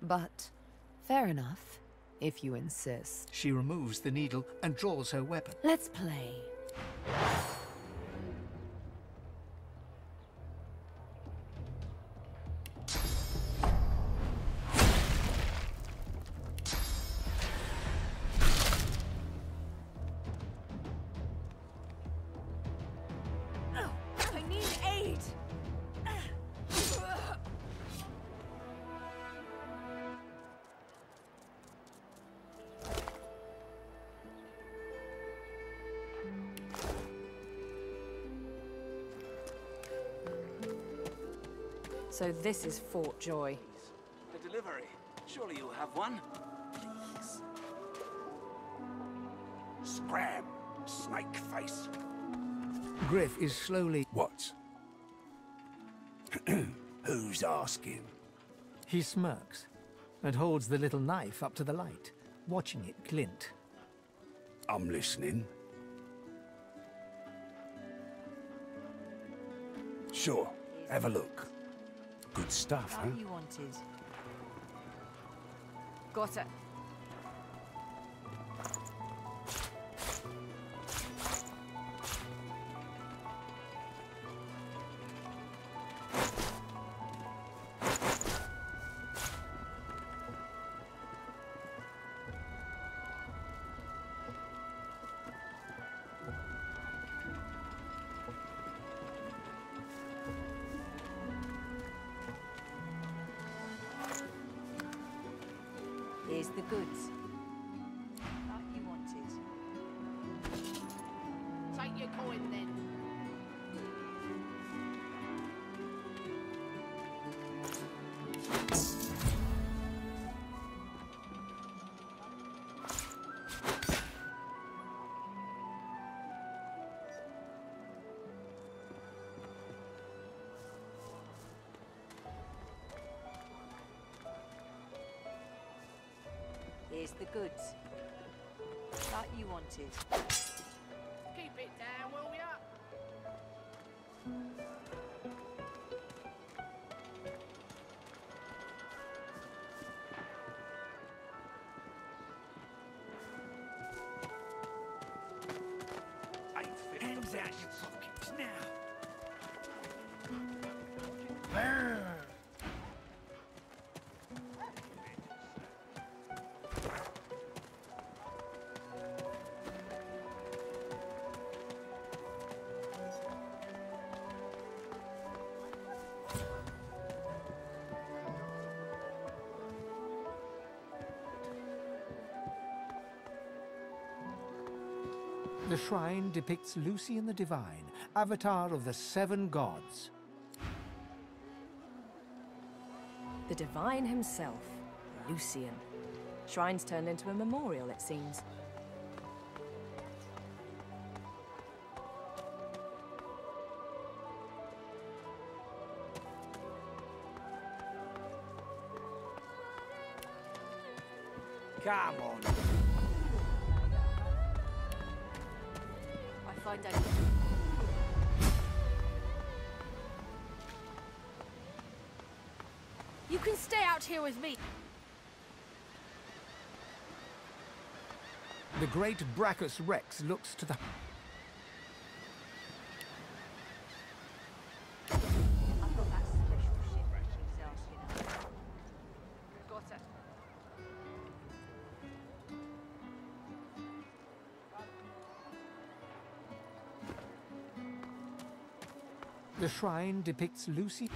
but fair enough, if you insist. She removes the needle and draws her weapon. Let's play. So this is Fort Joy. A delivery. Surely you'll have one. Please. Scram, snake face. Griff is slowly... What? Who's asking? He smirks and holds the little knife up to the light, watching it glint. I'm listening. Sure, have a look. Good stuff, huh? That you wanted. Got it. Here's the goods. That you wanted. Take your coin then. Here's the goods. That you wanted. Keep it down, will ya? Hands out your pockets now. The shrine depicts Lucian the Divine, avatar of the 7 gods. The Divine himself, Lucian. Shrine's turned into a memorial, it seems. Come on. I find out. You can stay out here with me. The great Brachus Rex looks to the... I've got that special ship that she's asking about. Got it. The shrine depicts Lucy...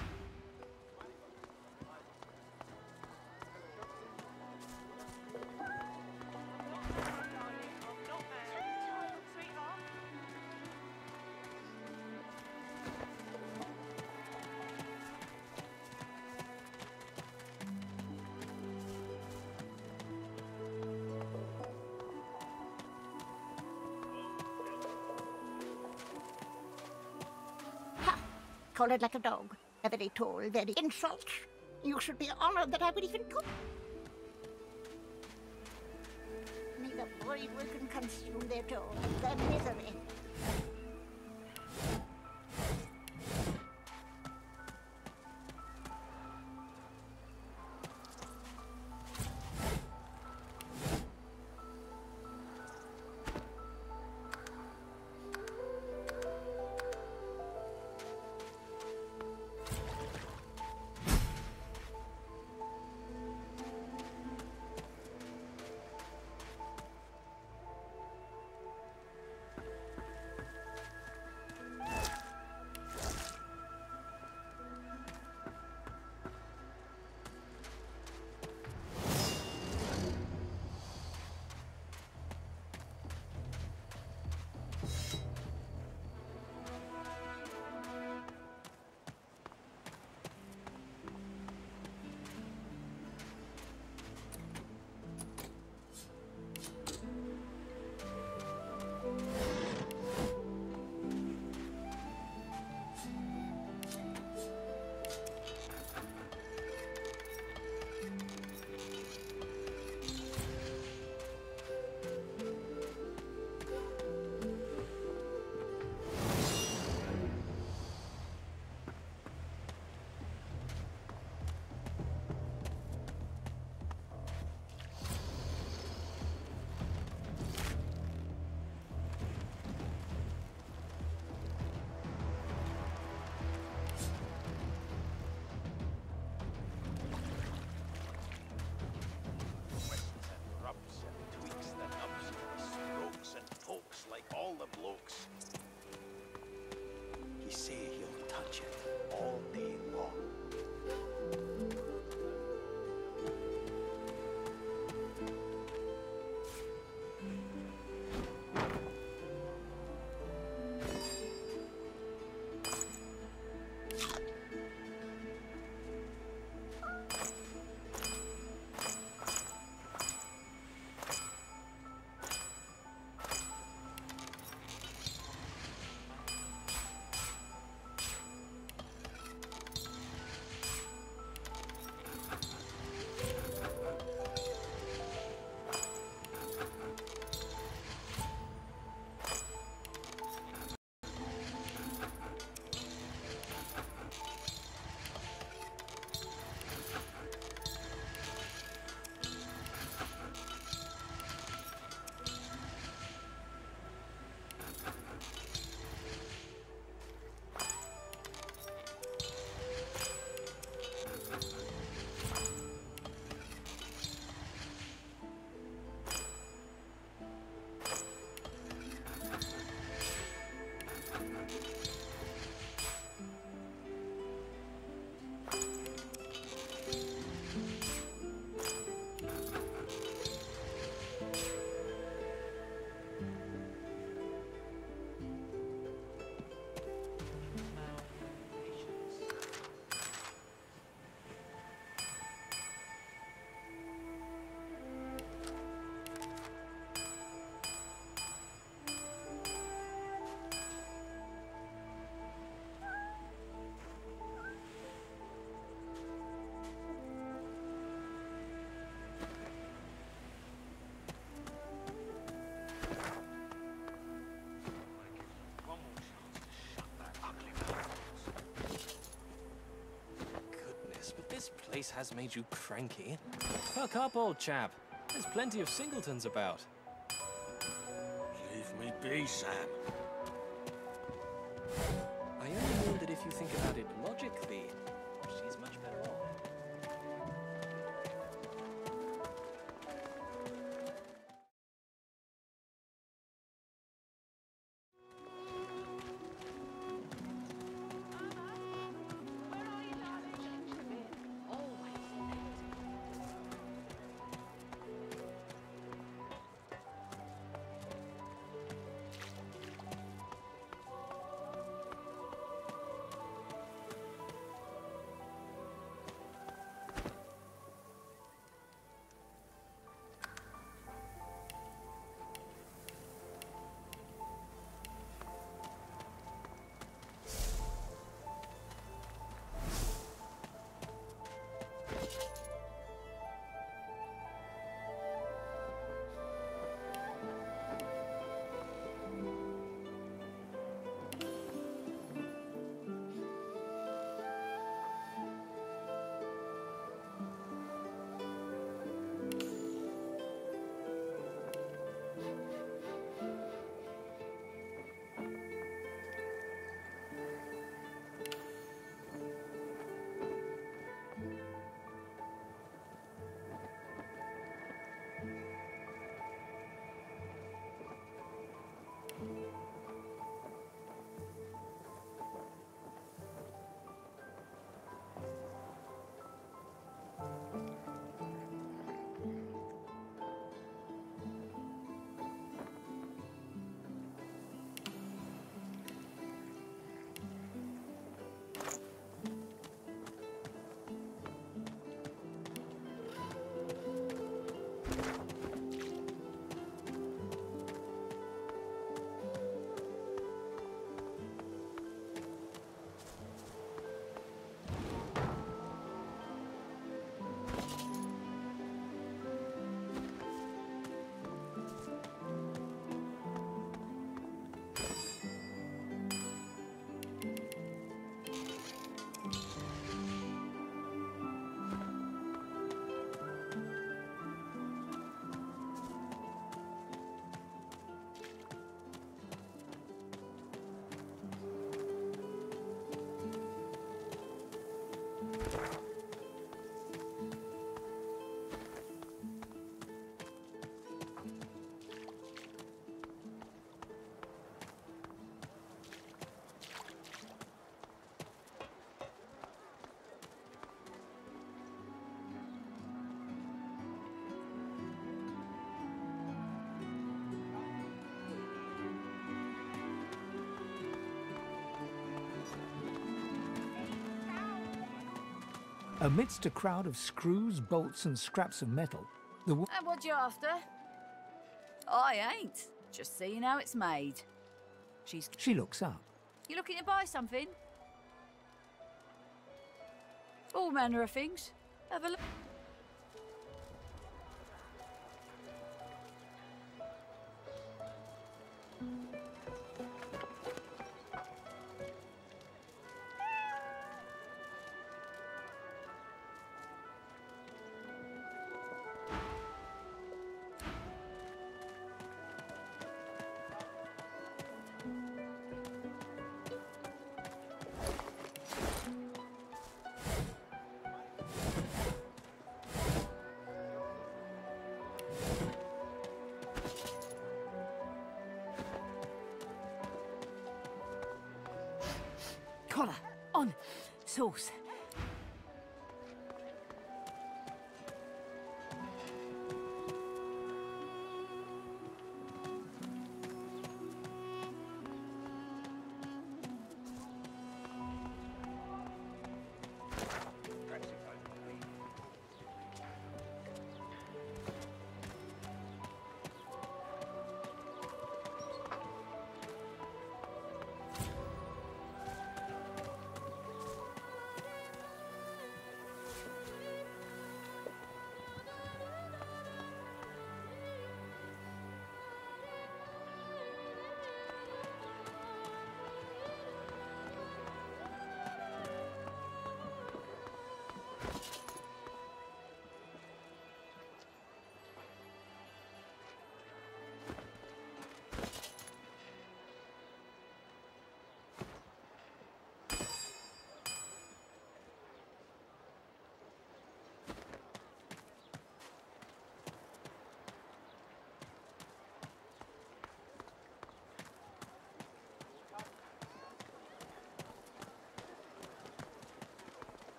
Collared like a dog. A very tall, very insult. You should be honored that I would even come. May the void work and consume their toll, their misery. place has made you cranky. Perk up, old chap. There's plenty of singletons about. Leave me be, Sam. I only mean that if you think about it logically, she's much better off. Amidst a crowd of screws, bolts, and scraps of metal, the woman. And what you after? I ain't. Just seeing how it's made. She looks up. You looking to buy something? All manner of things. Have a look. Collar, on, sauce.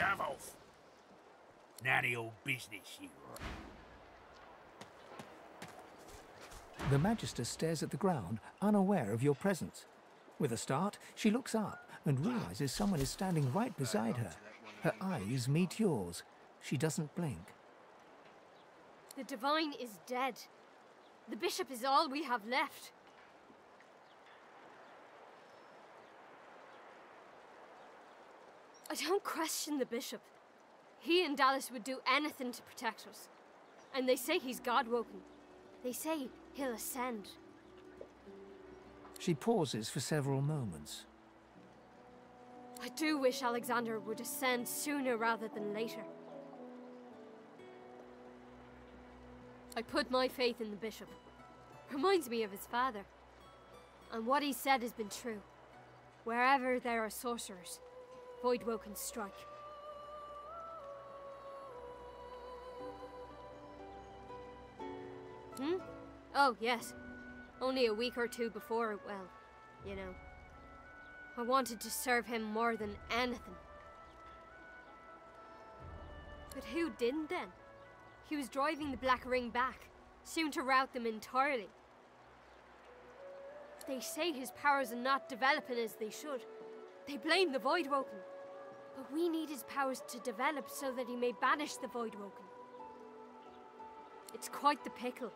Shove off. None of your business, you. The Magister stares at the ground, unaware of your presence. With a start, she looks up and realizes someone is standing right beside her. Her eyes meet yours. She doesn't blink. The Divine is dead. The Bishop is all we have left. I don't question the Bishop. He and Dallas would do anything to protect us. And they say he's God-woken. They say he'll ascend. She pauses for several moments. I do wish Alexander would ascend sooner rather than later. I put my faith in the Bishop. Reminds me of his father. And what he said has been true. Wherever there are sorcerers, Voidwoken strike. Hmm? Oh, yes. Only a week or two before, well, you know. I wanted to serve him more than anything. But who didn't then? He was driving the Black Ring back, soon to rout them entirely. They say his powers are not developing as they should. They blame the Voidwoken. But we need his powers to develop so that he may banish the Voidwoken. It's quite the pickle.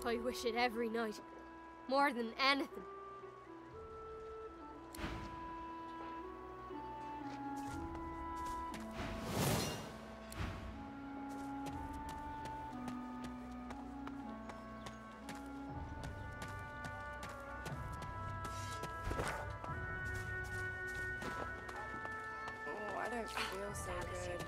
I wish it every night, more than anything. Oh, I don't feel so good.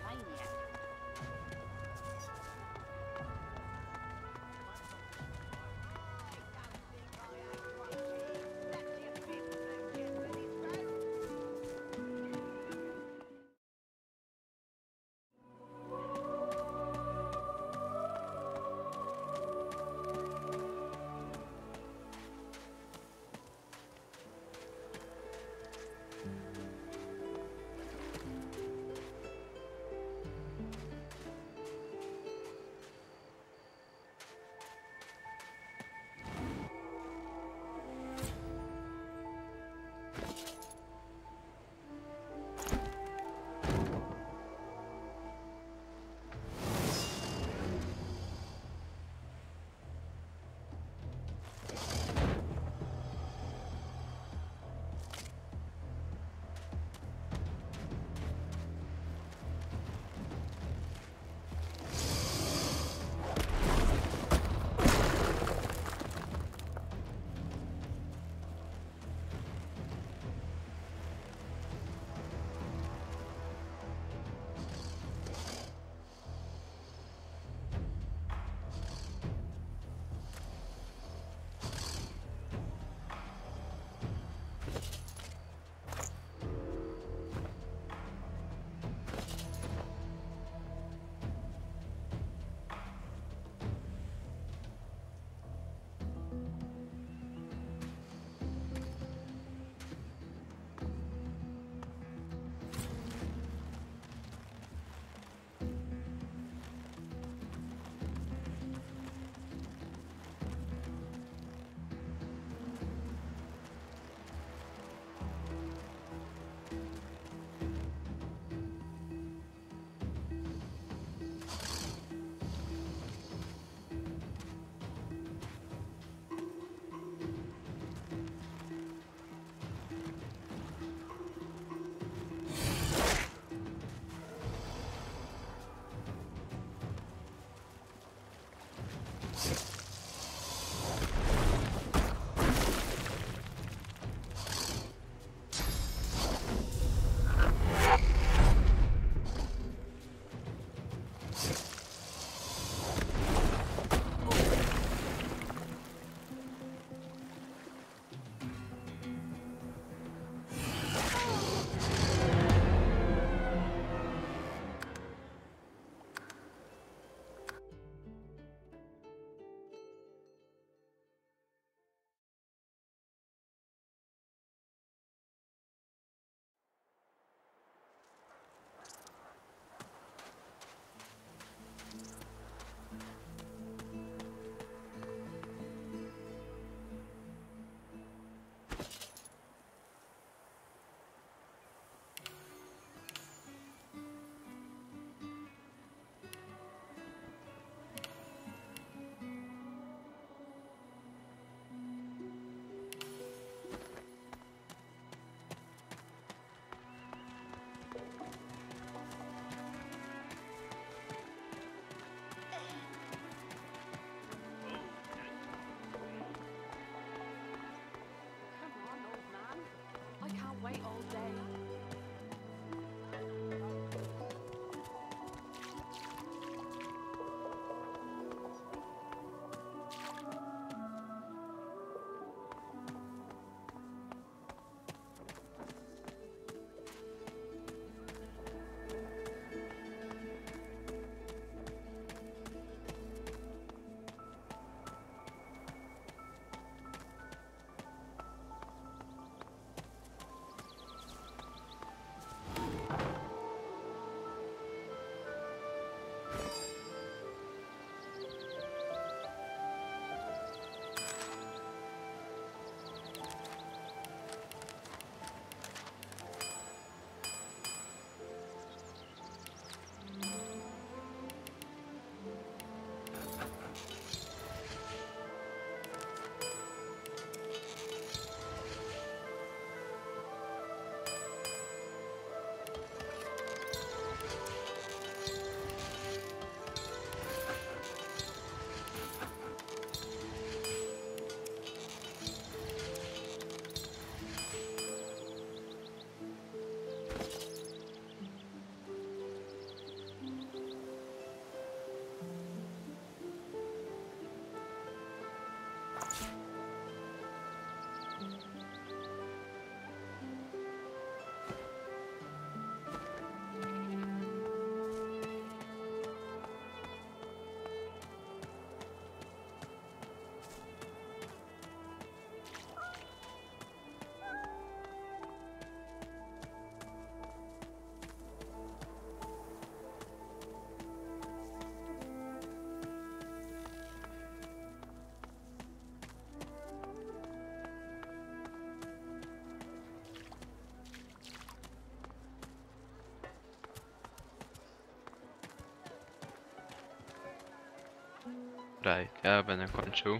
Right, ja będę kończył.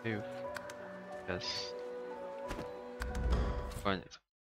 Już. Jest. Koniec.